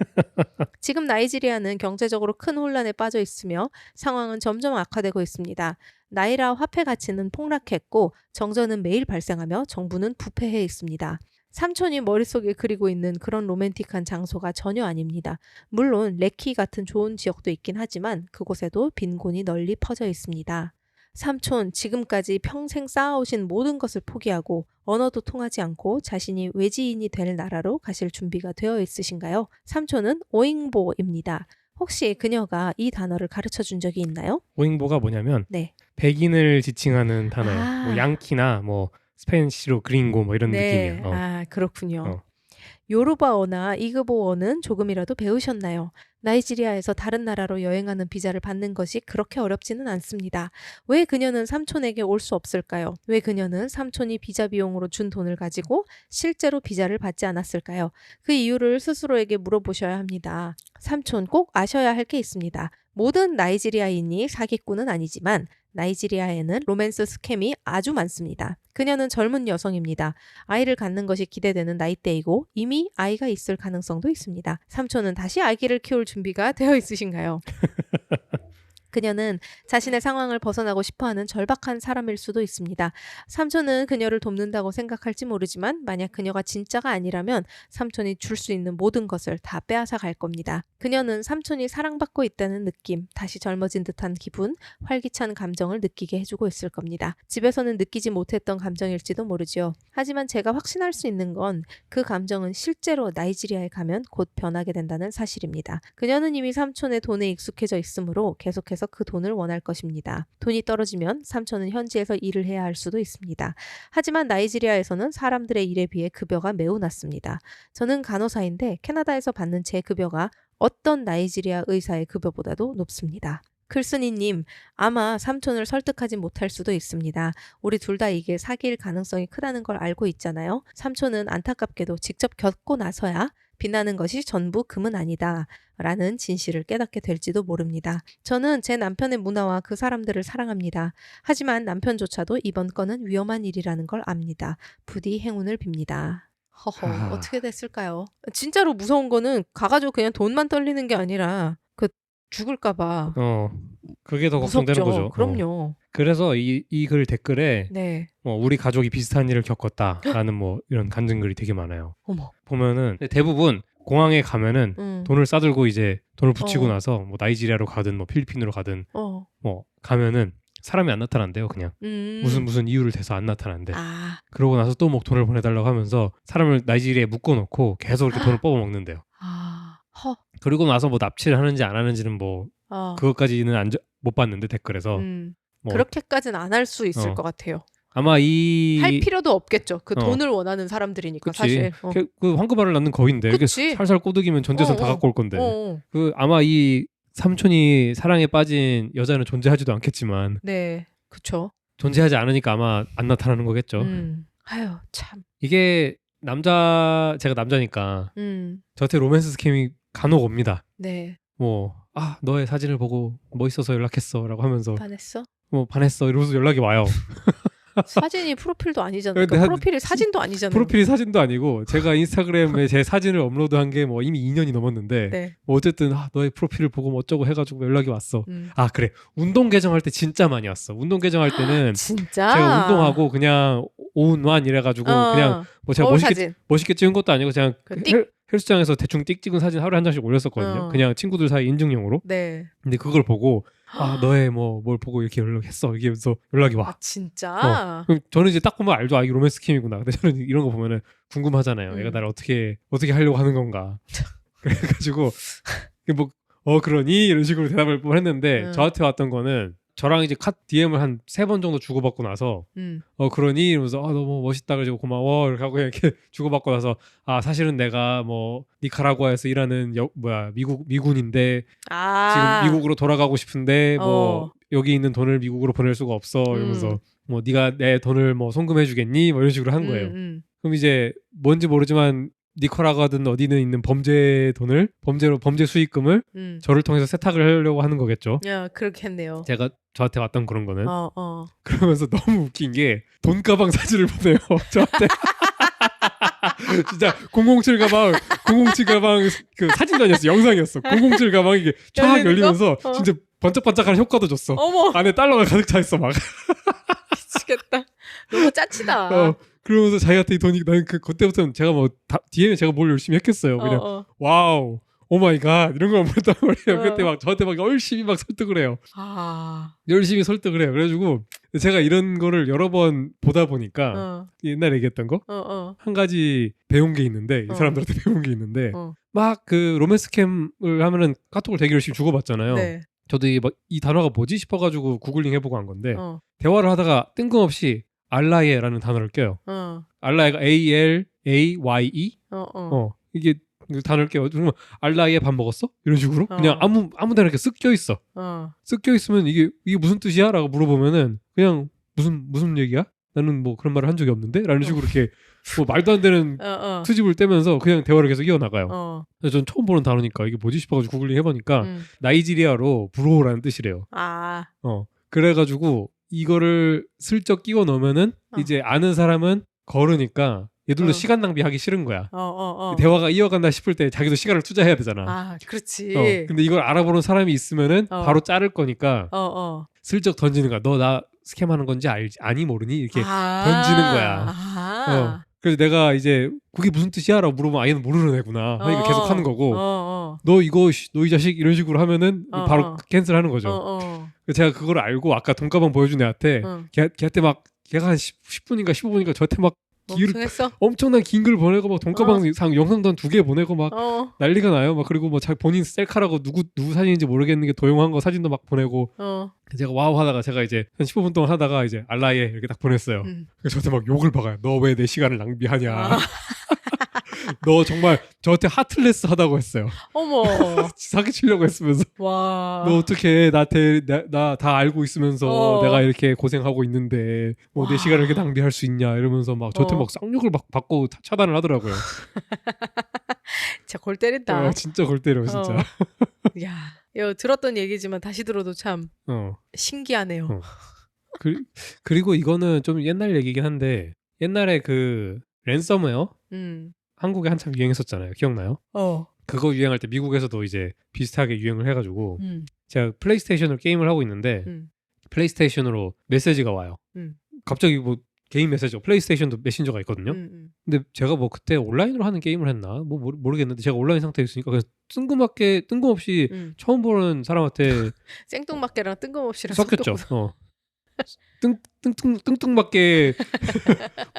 지금 나이지리아는 경제적으로 큰 혼란에 빠져 있으며 상황은 점점 악화되고 있습니다. 나이라 화폐 가치는 폭락했고 정전은 매일 발생하며 정부는 부패해 있습니다. 삼촌이 머릿속에 그리고 있는 그런 로맨틱한 장소가 전혀 아닙니다. 물론 레키 같은 좋은 지역도 있긴 하지만 그곳에도 빈곤이 널리 퍼져 있습니다. 삼촌, 지금까지 평생 쌓아오신 모든 것을 포기하고 언어도 통하지 않고 자신이 외지인이 될 나라로 가실 준비가 되어 있으신가요? 삼촌은 오잉보입니다. 혹시 그녀가 이 단어를 가르쳐 준 적이 있나요? 오잉보가 뭐냐면 백인을 지칭하는 단어예요. 뭐 양키나 뭐 스페인시로 그린고 뭐 이런 느낌이에요. 그렇군요. 요르바어나 이그보어는 조금이라도 배우셨나요? 나이지리아에서 다른 나라로 여행하는 비자를 받는 것이 그렇게 어렵지는 않습니다. 왜 그녀는 삼촌에게 올 수 없을까요? 왜 그녀는 삼촌이 비자 비용으로 준 돈을 가지고 실제로 비자를 받지 않았을까요? 그 이유를 스스로에게 물어보셔야 합니다. 삼촌 꼭 아셔야 할 게 있습니다. 모든 나이지리아인이 사기꾼은 아니지만 나이지리아에는 로맨스 스캠이 아주 많습니다. 그녀는 젊은 여성입니다. 아이를 갖는 것이 기대되는 나이대이고 이미 아이가 있을 가능성도 있습니다. 삼촌은 다시 아기를 키울 준비가 되어 있으신가요? 그녀는 자신의 상황을 벗어나고 싶어하는 절박한 사람일 수도 있습니다. 삼촌은 그녀를 돕는다고 생각할지 모르지만 만약 그녀가 진짜가 아니라면 삼촌이 줄 수 있는 모든 것을 다 빼앗아 갈 겁니다. 그녀는 삼촌이 사랑받고 있다는 느낌, 다시 젊어진 듯한 기분, 활기찬 감정을 느끼게 해주고 있을 겁니다. 집에서는 느끼지 못했던 감정일지도 모르죠. 하지만 제가 확신할 수 있는 건 그 감정은 실제로 나이지리아에 가면 곧 변하게 된다는 사실입니다. 그녀는 이미 삼촌의 돈에 익숙해져 있으므로 계속해서 그 돈을 원할 것입니다. 돈이 떨어지면 삼촌은 현지에서 일을 해야 할 수도 있습니다. 하지만 나이지리아에서는 사람들의 일에 비해 급여가 매우 낮습니다. 저는 간호사인데 캐나다에서 받는 제 급여가 어떤 나이지리아 의사의 급여보다도 높습니다. 글쓴이님, 아마 삼촌을 설득하지 못할 수도 있습니다. 우리 둘 다 이게 사기일 가능성이 크다는 걸 알고 있잖아요. 삼촌은 안타깝게도 직접 겪고 나서야 빛나는 것이 전부 금은 아니다 라는 진실을 깨닫게 될지도 모릅니다. 저는 제 남편의 문화와 그 사람들을 사랑합니다. 하지만 남편조차도 이번 건은 위험한 일이라는 걸 압니다. 부디 행운을 빕니다. 허허, 어떻게 됐을까요? 진짜로 무서운 거는 가가지고 그냥 돈만 떨리는 게 아니라 죽을까봐. 그게 더 걱정되는 거죠. 그럼요. 그래서 이 글 댓글에 우리 가족이 비슷한 일을 겪었다라는 뭐 이런 간증글이 되게 많아요. 어머. 보면은 대부분 공항에 가면은 돈을 싸들고 이제 돈을 붙이고 나서 뭐 나이지리아로 가든 뭐 필리핀으로 가든 뭐 가면은 사람이 안 나타난대요. 그냥 무슨 이유를 대서 안 나타난대. 그러고 나서 또 뭐 돈을 보내달라고 하면서 사람을 나이지리아에 묶어놓고 계속 이렇게 돈을 뽑아먹는데요. 그리고 나서 뭐 납치를 하는지 안 하는지는 뭐 그것까지는 못 봤는데 댓글에서 뭐 그렇게까지는 안 할 수 있을 것 같아요. 아마 할 필요도 없겠죠. 그 돈을 원하는 사람들이니까. 그치. 사실. 그 황금알을 낳는 거인데 이게 살살 꼬드기면 전 재산 다 갖고 올 건데. 그 아마 이 삼촌이 사랑에 빠진 여자는 존재하지도 않겠지만 네, 그쵸. 존재하지 않으니까 아마 안 나타나는 거겠죠. 아유 참. 이게 제가 남자니까 저한테 로맨스 스캠이 간혹 옵니다. 네. 뭐 너의 사진을 보고 멋있어서 연락했어라고 하면서 반했어? 반했어 이러면서 연락이 와요. 사진이 프로필도 아니잖아요. 그러니까 프로필이 사진도 아니잖아요. 프로필이 사진도 아니고 제가 인스타그램에 제 사진을 업로드한 게 뭐 이미 2년이 넘었는데 네. 뭐 어쨌든 너의 프로필을 보고 뭐 어쩌고 해가지고 연락이 왔어. 그래 운동 계정할 때 진짜 많이 왔어. 운동 계정할 때는 진짜? 제가 운동하고 그냥 오운완 이래가지고 그냥 뭐 제가 멋있게 찍은 것도 아니고 그냥 헬스장에서 대충 띡 찍은 사진 하루에 한 장씩 올렸었거든요. 그냥 친구들 사이 인증용으로. 네. 근데 그걸 보고 너의 뭘 보고 이렇게 연락했어 이러면서 연락이 와. 진짜? 그럼 저는 이제 딱 보면 알죠. 이게 로맨스 스캠이구나. 근데 저는 이런 거 보면은 궁금하잖아요. 얘가 나를 어떻게 하려고 하는 건가. 그래가지고 그러니 이런 식으로 대답을 했는데 저한테 왔던 거는 저랑 이제 DM을 한 3번 정도 주고받고 나서 그러니 이러면서 너무 멋있다 그래서 고마워 이렇게 하고 이렇게 주고받고 나서 사실은 내가 뭐 니카라구아에서 일하는 미군인데 지금 미국으로 돌아가고 싶은데 뭐 여기 있는 돈을 미국으로 보낼 수가 없어 이러면서 뭐 네가 내 돈을 뭐 송금해 주겠니 뭐 이런 식으로 한 거예요. 그럼 이제 뭔지 모르지만 니카라구아든 어디는 있는 범죄 수익금을 저를 통해서 세탁을 하려고 하는 거겠죠. 야, 그렇겠네요. 저한테 왔던 그런 거는. 그러면서 너무 웃긴 게 돈가방 사진을 보내요. 저한테. 진짜 007 가방 그 사진도 아니었어. 영상이었어. 007 가방 이게 쫙 열리면서 진짜 반짝반짝하는 효과도 줬어. 어머. 안에 달러가 가득 차 있어 막. 미치겠다. 너무 짜치다. 그러면서 자기한테 이 돈이 나는 그때부터는 제가 DM에 제가 뭘 열심히 했겠어요. 그냥 와우 오 마이 갓 이런 걸 보냈단 말이에요. 그때 막 저한테 막 열심히 막 설득을 해요. 열심히 설득을 해요. 그래가지고 제가 이런 거를 여러 번 보다 보니까 옛날에 얘기했던 거 한 가지 배운 게 있는데 이 사람들한테 배운 게 있는데 막 그 로맨스 캠을 하면은 카톡을 되게 열심히 주고받잖아요. 네. 저도 이 단어가 뭐지 싶어가지고 구글링 해보고 한 건데 대화를 하다가 뜬금없이 알라예라는 단어를 껴요. 알라예가 ALAYE 이게 단어를 껴요. 그러면 알라예 밥 먹었어? 이런 식으로 그냥 아무 데나 이렇게 쓱 껴 있어. 쓱 껴 있으면 이게 무슨 뜻이야? 라고 물어보면은 그냥 무슨 얘기야? 나는 뭐 그런 말을 한 적이 없는데? 라는 식으로 이렇게 뭐 말도 안 되는 트집을 떼면서 그냥 대화를 계속 이어나가요. 그래서 전 처음 보는 단어니까 이게 뭐지 싶어가지고 구글링 해보니까 나이지리아로 브로라는 뜻이래요. 그래가지고 이거를 슬쩍 끼워 넣으면은 이제 아는 사람은 걸으니까 얘들도 시간 낭비하기 싫은 거야. 대화가 이어간다 싶을 때 자기도 시간을 투자해야 되잖아. 그렇지. 근데 이걸 알아보는 사람이 있으면은 바로 자를 거니까 슬쩍 던지는 거야. 너 나 스캠하는 건지 아니 모르니 이렇게 던지는 거야. 그래서 내가 이제 그게 무슨 뜻이야? 라고 물어보면 얘는 모르는 애구나 하니까 계속 하는 거고 너 이 자식 이런 식으로 하면은 바로 캔슬하는 거죠. 제가 그걸 알고 아까 돈가방 보여준 애한테 걔한테 막 걔가 한 10분인가 15분인가 저한테 막 엄청난 긴 글 보내고 막 돈가방 영상도 한 2개 보내고 막 난리가 나요. 막 그리고 뭐 본인 셀카라고 누구 사진인지 모르겠는 게 도용한 거 사진도 막 보내고 제가 와우 하다가 제가 이제 한 15분 동안 하다가 이제 알라예 이렇게 딱 보냈어요. 그래서 저한테 막 욕을 박아요. 너 왜 내 시간을 낭비하냐. 너 정말 저한테 하트레스 하다고 했어요. 어머. 사기치려고 했으면서. 와. 너 어떻게 나 다 알고 있으면서 내가 이렇게 고생하고 있는데 뭐 내 시간을 이렇게 낭비할 수 있냐 이러면서 막 저한테 막 쌍욕을 막 받고 차단을 하더라고요. 진짜 골 때린다. 진짜 골 때려 진짜. 야, 들었던 얘기지만 다시 들어도 참 신기하네요. 그리고 이거는 좀 옛날 얘기긴 한데 옛날에 그 랜섬웨어 한국에 한참 유행했었잖아요. 기억나요? 그거 유행할 때 미국에서도 이제 비슷하게 유행을 해가지고 제가 플레이스테이션으로 게임을 하고 있는데 플레이스테이션으로 메시지가 와요. 갑자기 뭐 개인 메시지가 플레이스테이션도 메신저가 있거든요. 근데 제가 뭐 그때 온라인으로 하는 게임을 했나 뭐 모르겠는데 제가 온라인 상태에 있으니까 그냥 뜬금없이 처음 보는 사람한테 생뚱맞게랑 뜬금없이랑 섞였죠. 뚱뚱맞게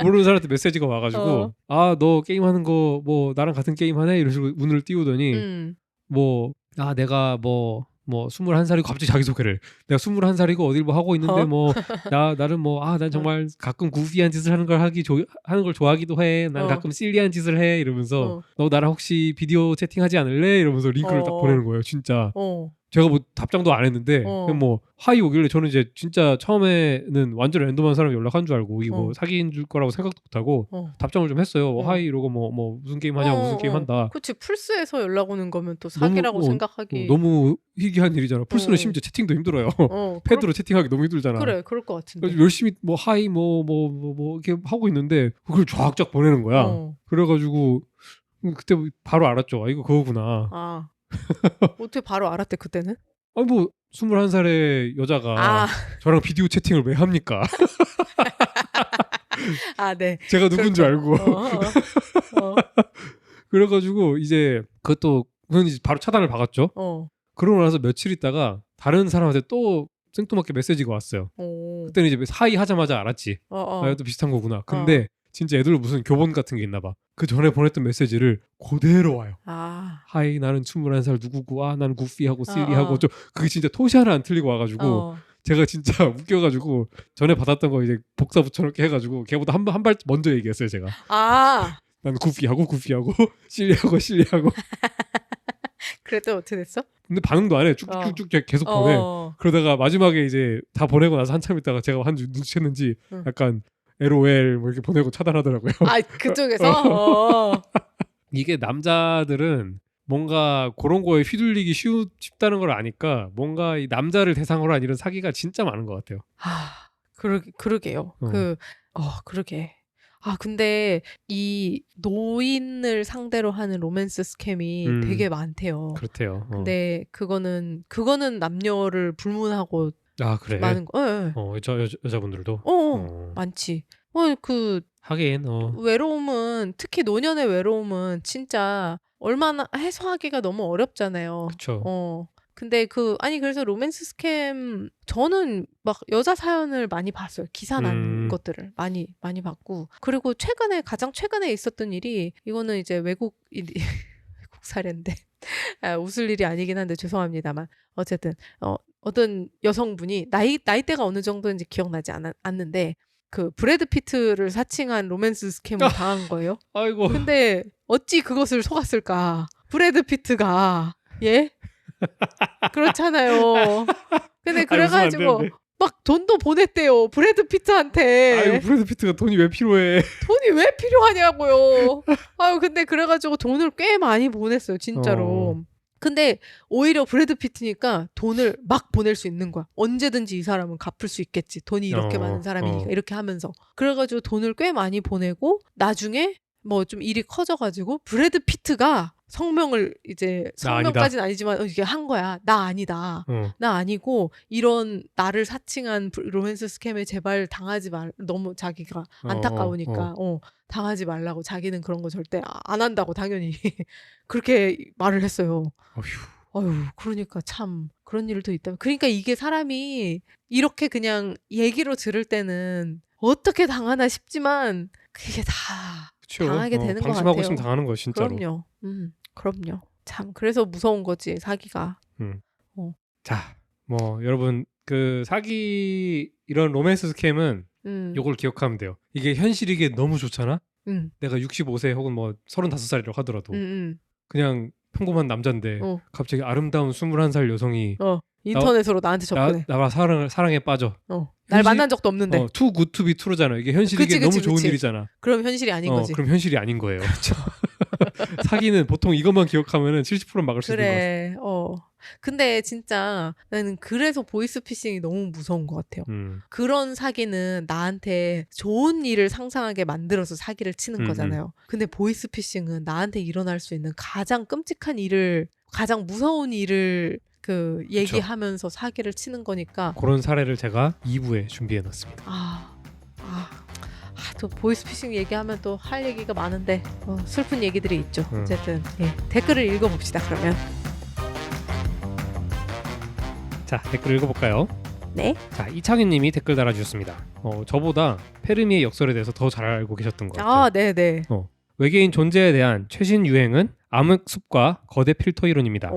모르는 사람한테 메시지가 와가지고 너 게임하는 거 뭐 나랑 같은 게임 하네 이런 식으로 문을 띄우더니 뭐 내가 뭐 21살이고 갑자기 자기소개를 내가 21살이고 어딜 뭐 하고 있는데 뭐 나는 뭐 난 정말 가끔 구피한 짓을 하는 걸 좋아하기도 해. 난 가끔 실리한 짓을 해 이러면서 너 나랑 혹시 비디오 채팅하지 않을래? 이러면서 링크를 딱 보내는 거예요. 진짜. 제가 뭐 답장도 안 했는데 그냥 뭐 하이 오길래 저는 이제 진짜 처음에는 완전 랜덤한 사람이 연락한 줄 알고 이게 뭐 사기인 줄 거라고 생각도 못하고 답장을 좀 했어요. 하이 이러고 뭐 무슨 게임 하냐 무슨 게임 한다. 그치 플스에서 연락 오는 거면 또 사기라고 생각하기 너무 희귀한 일이잖아. 플스는 심지어 채팅도 힘들어요. 패드로 채팅하기 너무 힘들잖아. 그래 그럴 것 같은데. 그래서 열심히 뭐 하이 뭐 이렇게 하고 있는데 그걸 쫙쫙 보내는 거야. 그래가지고 그때 바로 알았죠. 아 이거 그거구나. 아 어떻게 바로 알았대 그때는? 아니 뭐 21살의 여자가 저랑 비디오 채팅을 왜 합니까? 아 네. 제가 누군 줄 알고. 그래가지고 이제 그것도 이제 바로 차단을 박았죠. 그러고 나서 며칠 있다가 다른 사람한테 또 생뚱맞게 메시지가 왔어요. 그때는 이제 하이 하자마자 알았지. 아, 또 비슷한 거구나. 근데 진짜 애들 무슨 교본 같은 게 있나 봐. 그 전에 보냈던 메시지를 그대로 와요. 하이 나는 21살 누구고 나는 구피하고 시리하고 좀 그게 진짜 토시 하나 안 틀리고 와가지고 제가 진짜 웃겨가지고 전에 받았던 거 이제 복사 붙여넣기 해가지고 걔보다 한 발 먼저 얘기했어요 제가. 난 구피하고 시리하고 그랬더니 어떻게 됐어? 근데 반응도 안 해. 쭉쭉쭉 계속 보내. 그러다가 마지막에 이제 다 보내고 나서 한참 있다가 제가 눈치챘는지 약간 LOL 뭐 이렇게 보내고 차단하더라고요. 그쪽에서? 이게 남자들은 뭔가 그런 거에 휘둘리기 쉽다는 걸 아니까 뭔가 이 남자를 대상으로 한 이런 사기가 진짜 많은 것 같아요. 그러게요. 그러게. 근데 이 노인을 상대로 하는 로맨스 스캠이 되게 많대요. 그렇대요. 근데 그거는 남녀를 불문하고 그래? 많은 거. 네. 여자분들도? 많지. 하긴 외로움은 특히 노년의 외로움은 진짜 얼마나 해소하기가 너무 어렵잖아요. 그렇죠. 근데 그래서 로맨스 스캠 저는 막 여자 사연을 많이 봤어요. 기사 난 것들을 많이 봤고 그리고 가장 최근에 있었던 일이 이거는 이제 외국 사례인데 웃을 일이 아니긴 한데 죄송합니다만 어쨌든 어떤 여성분이 나이대가 어느 정도인지 기억나지 않는데 그 브래드 피트를 사칭한 로맨스 스캠을 당한 거예요. 아이고. 근데 어찌 그것을 속았을까? 브래드 피트가 그렇잖아요. 근데 그래가지고 막 돈도 보냈대요. 브래드 피트한테. 아유 브래드 피트가 돈이 왜 필요해? 돈이 왜 필요하냐고요. 근데 그래가지고 돈을 꽤 많이 보냈어요. 진짜로. 근데 오히려 브래드 피트니까 돈을 막 보낼 수 있는 거야. 언제든지 이 사람은 갚을 수 있겠지. 돈이 이렇게 많은 사람이니까 이렇게 하면서. 그래가지고 돈을 꽤 많이 보내고 나중에 뭐 좀 일이 커져가지고 브래드 피트가 성명까지는 아니지만 이게 한 거야. 나 아니다. 나 아니고 이런 나를 사칭한 로맨스 스캠에 제발 당하지 너무 자기가 안타까우니까 당하지 말라고 자기는 그런 거 절대 안 한다고 당연히 그렇게 말을 했어요. 그러니까 참 그런 일도 있다. 그러니까 이게 사람이 이렇게 그냥 얘기로 들을 때는 어떻게 당하나 싶지만 그게 다 당하게 되는 것 같아요. 방심하고 있으면 당하는 거예요, 진짜로. 그럼요. 참 그래서 무서운 거지 사기가. 자, 뭐 여러분 그 사기 이런 로맨스 스캠은 요걸 기억하면 돼요. 이게 현실이기에 너무 좋잖아. 내가 65세 혹은 뭐 35살이라고 하더라도 그냥 평범한 남잔데 갑자기 아름다운 21살 여성이 인터넷으로 나한테 접근해. 나와 사랑에 빠져. 날 만난 적도 없는데. too good to be true잖아. 이게 현실이기에 너무 좋은 일이잖아. 그럼 현실이 아닌 거지. 그럼 현실이 아닌 거예요. 그렇죠. 사기는 보통 이것만 기억하면은 70%는 막을 수 있는 거. 근데 진짜 나는 그래서 보이스피싱이 너무 무서운 것 같아요. 그런 사기는 나한테 좋은 일을 상상하게 만들어서 사기를 치는 거잖아요. 근데 보이스피싱은 나한테 일어날 수 있는 가장 끔찍한 일을, 가장 무서운 일을 얘기하면서 사기를 치는 거니까. 그런 사례를 제가 2부에 준비해놨습니다. 또 보이스피싱 얘기하면 또 할 얘기가 많은데 슬픈 얘기들이 있죠. 어쨌든 댓글을 읽어봅시다. 그러면 자, 댓글 읽어볼까요? 네. 자, 이창현님이 댓글 달아주셨습니다. 저보다 페르미의 역설에 대해서 더 잘 알고 계셨던 것 같아요. 네네. 외계인 존재에 대한 최신 유행은 암흑숲과 거대 필터 이론입니다.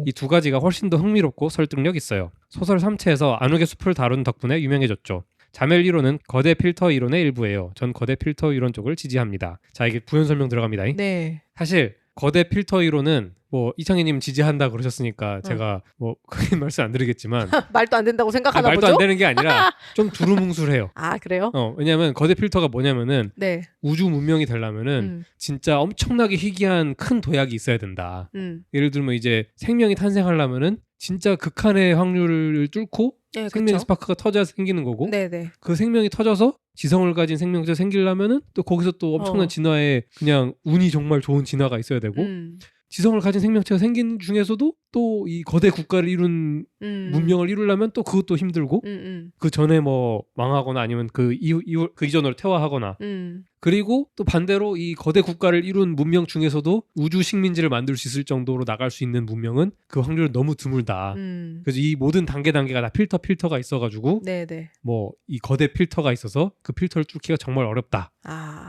이 두 가지가 훨씬 더 흥미롭고 설득력 있어요. 소설 3체에서 암흑의 숲을 다룬 덕분에 유명해졌죠. 자멜 이론은 거대 필터 이론의 일부예요. 전 거대 필터 이론 쪽을 지지합니다. 자, 이게 부연 설명 들어갑니다. 네. 사실 거대 필터 이론은 뭐 이창희님 지지한다 그러셨으니까 제가 뭐 크게 말씀 안 드리겠지만 말도 안 된다고 생각하나 말도 보죠? 안 되는 게 아니라 좀 두루뭉술해요. 아 그래요? 왜냐하면 거대 필터가 뭐냐면은 네. 우주 문명이 되려면은 진짜 엄청나게 희귀한 큰 도약이 있어야 된다. 예를 들면 이제 생명이 탄생하려면은 진짜 극한의 확률을 뚫고 네, 생명 스파크가 터져야 생기는 거고 네네. 그 생명이 터져서 지성을 가진 생명체가 생기려면은 또 거기서 또 엄청난 진화에 그냥 운이 정말 좋은 진화가 있어야 되고 지성을 가진 생명체가 생긴 중에서도 또 이 거대 국가를 이룬 문명을 이루려면 또 그것도 힘들고 그 전에 뭐 망하거나 아니면 그 이전으로 퇴화하거나 그리고 또 반대로 이 거대 국가를 이룬 문명 중에서도 우주 식민지를 만들 수 있을 정도로 나갈 수 있는 문명은 그 확률은 너무 드물다. 그래서 이 모든 단계가 다 필터가 있어가지고 뭐 이 거대 필터가 있어서 그 필터를 뚫기가 정말 어렵다.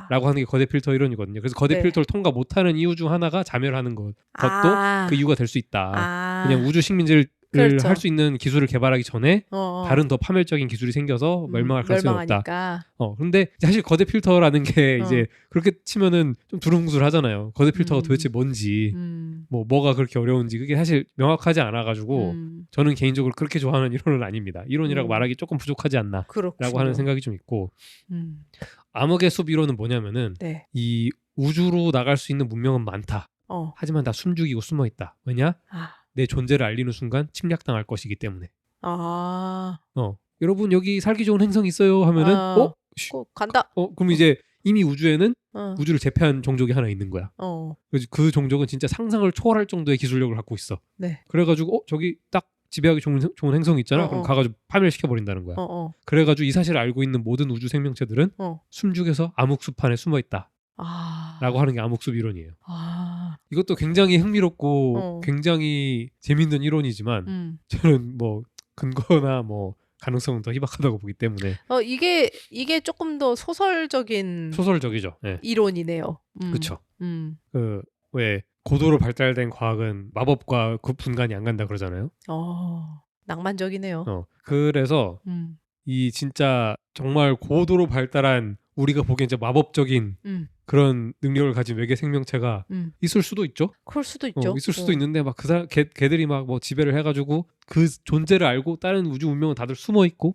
라고 하는 게 거대 필터 이론이거든요. 그래서 거대 필터를 통과 못하는 이유 중 하나가 자멸하는 것도 그 이유가 될 수 있다. 그냥 우주 식민지를 그렇죠. 할 수 있는 기술을 개발하기 전에 다른 더 파멸적인 기술이 생겨서 멸망할 가능성이 없다. 그런데 사실 거대 필터라는 게 이제 그렇게 치면은 좀 두루뭉술하잖아요. 거대 필터가 도대체 뭔지 뭐가 그렇게 어려운지 그게 사실 명확하지 않아가지고 저는 개인적으로 그렇게 좋아하는 이론은 아닙니다. 이론이라고 말하기 조금 부족하지 않나 라고 하는 생각이 좀 있고 암흑의 숲 이론은 뭐냐면은 이 우주로 나갈 수 있는 문명은 많다. 하지만 다 숨죽이고 숨어있다. 왜냐? 내 존재를 알리는 순간 침략당할 것이기 때문에. 여러분 여기 살기 좋은 행성 있어요 하면은 간다. 그럼 이제 이미 우주에는 우주를 제패한 종족이 하나 있는 거야. 그래서 그 종족은 진짜 상상을 초월할 정도의 기술력을 갖고 있어. 그래가지고 저기 딱 지배하기 좋은 행성이 있잖아. 그럼 가가지고 파멸시켜 버린다는 거야. 그래가지고 이 사실을 알고 있는 모든 우주 생명체들은 숨죽여서 암흑숲 안에 숨어 있다. 라고 하는 게 암흑숲 이론이에요. 이것도 굉장히 흥미롭고 굉장히 재밌는 이론이지만 저는 뭐 근거나 뭐 가능성은 더 희박하다고 보기 때문에 이게 조금 더 소설적이죠. 네. 이론이네요. 그렇죠. 그 왜 고도로 발달된 과학은 마법과 그 분간이 안 간다 그러잖아요. 낭만적이네요. 그래서 이 진짜 정말 고도로 발달한 우리가 보기엔 이제 마법적인 그런 능력을 가진 외계 생명체가 있을 수도 있죠. 그럴 수도 있죠. 있을 수도 있는데 막 그 사람 걔들이 막 뭐 지배를 해가지고 그 존재를 알고 다른 우주 문명은 다들 숨어 있고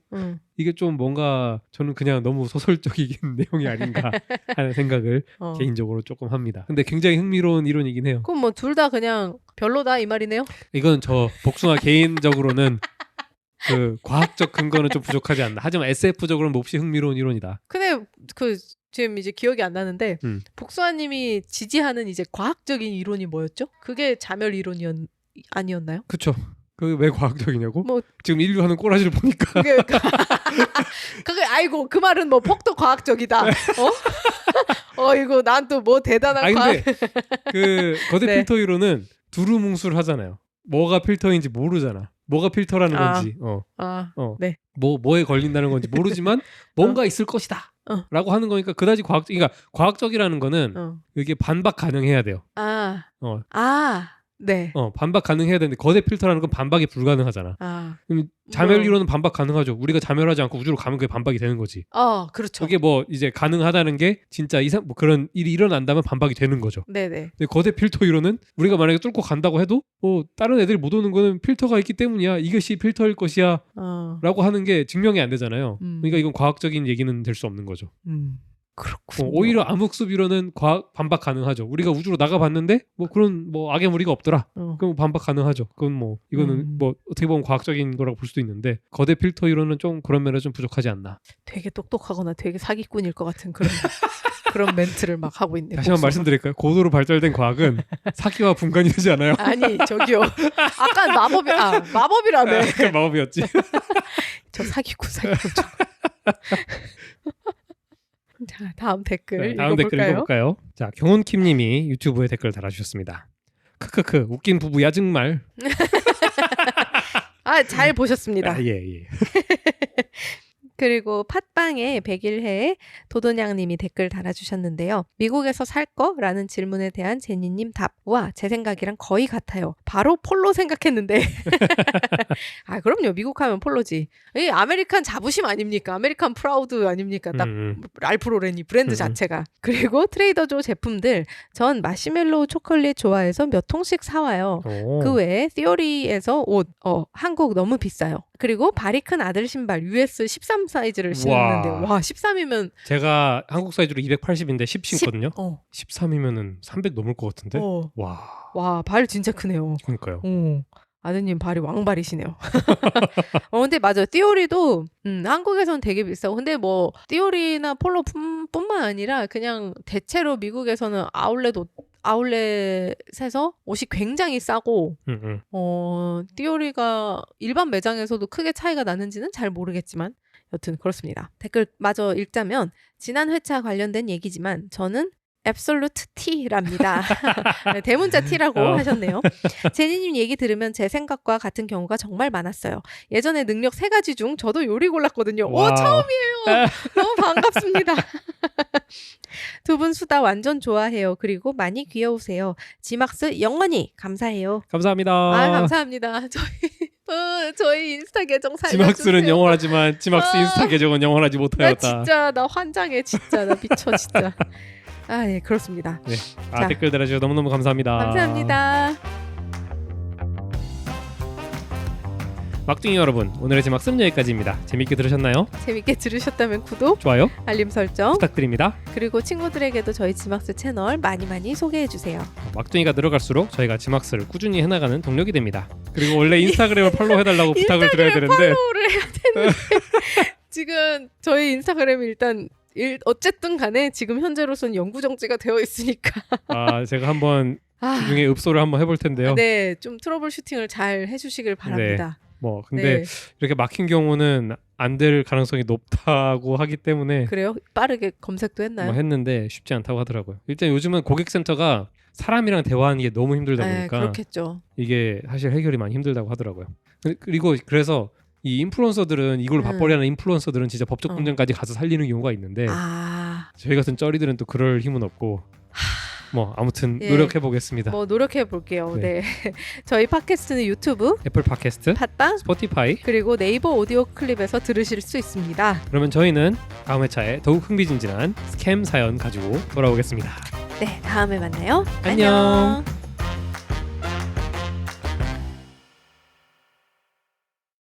이게 좀 뭔가 저는 그냥 너무 소설적인 내용이 아닌가 하는 생각을 개인적으로 조금 합니다. 근데 굉장히 흥미로운 이론이긴 해요. 그럼 뭐 둘 다 그냥 별로다 이 말이네요. 이건 저 복숭아 개인적으로는 그 과학적 근거는 좀 부족하지 않나. 하지만 SF적으로는 몹시 흥미로운 이론이다. 근데 그 지금 이제 기억이 안 나는데 복수아님이 지지하는 이제 과학적인 이론이 뭐였죠? 그게 자멸 이론이 아니었나요? 그쵸. 그 왜 과학적이냐고? 뭐 지금 인류 하는 꼬라지를 보니까 그게 아이고 그 말은 뭐 폭도 과학적이다. 이거 난 또 뭐 대단한 과학. 근데 그 거대 필터 이론은 두루뭉술 하잖아요. 뭐가 필터인지 모르잖아. 뭐가 필터라는 건지, 네. 뭐에 걸린다는 건지 모르지만 뭔가 있을 것이다. 라고 하는 거니까 그다지 그러니까 과학적이라는 거는 이게 반박 가능해야 돼요. 네. 반박 가능해야 되는데 거대 필터라는 건 반박이 불가능하잖아. 그럼 자멸 이론은 반박 가능하죠. 우리가 자멸하지 않고 우주로 가면 그게 반박이 되는 거지. 그렇죠. 그게 뭐 이제 가능하다는 게 진짜 뭐 그런 일이 일어난다면 반박이 되는 거죠. 네네. 근데 거대 필터 이론은 우리가 만약에 뚫고 간다고 해도 다른 애들이 못 오는 거는 필터가 있기 때문이야. 이것이 필터일 것이야. 라고 하는 게 증명이 안 되잖아요. 그러니까 이건 과학적인 얘기는 될 수 없는 거죠. 그렇군요. 오히려 암흑숲 이론은 반박 가능하죠. 우리가 우주로 나가봤는데 뭐 그런 뭐 악의 무리가 없더라. 그럼 반박 가능하죠. 그건 뭐 이거는 뭐 어떻게 보면 과학적인 거라고 볼 수도 있는데 거대 필터 이론은 좀 그런 면에 좀 부족하지 않나. 되게 똑똑하거나 되게 사기꾼일 것 같은 그런 멘트를 막 하고 있네요. 다시 한번 말씀드릴까요? 고도로 발달된 과학은 사기와 분간이 되지 않아요. 아니 저기요. 아까 마법이라며. 아까 마법이었지. 저 사기꾼. 자, 다음 댓글 읽어볼까요? 자, 경훈킴님이 유튜브에 댓글 달아주셨습니다. 크크크 웃긴 부부 야증말. 잘 보셨습니다. 예. 그리고 팟빵에 100일해 도도냥님이 댓글 달아주셨는데요. 미국에서 살 거? 라는 질문에 대한 제니님 답. 와, 제 생각이랑 거의 같아요. 바로 폴로 생각했는데. 아, 그럼요. 미국 하면 폴로지. 이 아메리칸 자부심 아닙니까? 아메리칸 프라우드 아닙니까? 딱 랄프 로렌이 브랜드 자체가. 그리고 트레이더조 제품들 전 마시멜로우 초콜릿 좋아해서 몇 통씩 사와요. 그 외에 티오리에서 옷. 한국 너무 비싸요. 그리고 발이 큰 아들 신발 US 13 사이즈를 신는데 와 13이면 제가 한국 사이즈로 280인데 10 신거든요. 13이면은 300 넘을 것 같은데. 와, 발 진짜 크네요. 그러니까요. 아드님 발이 왕발이시네요. 근데 맞아요. 띠오리도 한국에서는 되게 비싸고 근데 뭐 띠오리나 폴로뿐만 아니라 그냥 대체로 미국에서는 아울렛에서 옷이 굉장히 싸고 띠오리가 일반 매장에서도 크게 차이가 나는지는 잘 모르겠지만 여튼 그렇습니다. 댓글 마저 읽자면 지난 회차 관련된 얘기지만 저는 absolute T랍니다. 대문자 T라고 하셨네요. 제니님 얘기 들으면 제 생각과 같은 경우가 정말 많았어요. 예전에 능력 3가지 중 저도 요리 골랐거든요. 오, 처음이에요. 너무 반갑습니다. 두 분 수다 완전 좋아해요. 그리고 많이 귀여우세요. 지막스 영원히 감사해요. 감사합니다. 감사합니다. 저희 인스타 계정 살려주세요. 지막스는 영원하지만 지막스 인스타 계정은 영원하지 못하였다. 나 진짜 나 환장해. 진짜 나 미쳐 진짜. 예, 그렇습니다. 네. 댓글 달아주셔서 너무너무 감사합니다. 감사합니다. 막둥이 여러분, 오늘의 지막스는 여기까지입니다. 재밌게 들으셨나요? 재밌게 들으셨다면 구독, 좋아요, 알림 설정 부탁드립니다. 그리고 친구들에게도 저희 지막스 채널 많이 소개해주세요. 막둥이가 늘어갈수록 저희가 지막스를 꾸준히 해나가는 동력이 됩니다. 그리고 원래 인스타그램을 팔로우해달라고 부탁을 드려야 되는데 팔로우를 해야 되는데 지금 저희 인스타그램이 일단 어쨌든 간에 지금 현재로서는 영구정지가 되어 있으니까 제가 한번 주중에 읍소를 한번 해볼 텐데요. 네, 좀 트러블 슈팅을 잘 해주시길 바랍니다. 근데 이렇게 막힌 경우는 안 될 가능성이 높다고 하기 때문에 그래요? 빠르게 검색도 했나요? 했는데 쉽지 않다고 하더라고요. 일단 요즘은 고객센터가 사람이랑 대화하는 게 너무 힘들다 보니까 그렇겠죠. 이게 사실 해결이 많이 힘들다고 하더라고요. 그리고 그래서 이 인플루언서들은 이걸 밥벌이하는 인플루언서들은 진짜 법적 분쟁까지 가서 살리는 경우가 있는데 저희 같은 쩌리들은 또 그럴 힘은 없고 아무튼 노력해 보겠습니다. 노력해 볼게요. 네. 저희 팟캐스트는 유튜브, 애플 팟캐스트, 팟빵, 스포티파이 그리고 네이버 오디오 클립에서 들으실 수 있습니다. 그러면 저희는 다음 회차에 더욱 흥미진진한 스캠 사연 가지고 돌아오겠습니다. 네, 다음에 만나요. 안녕.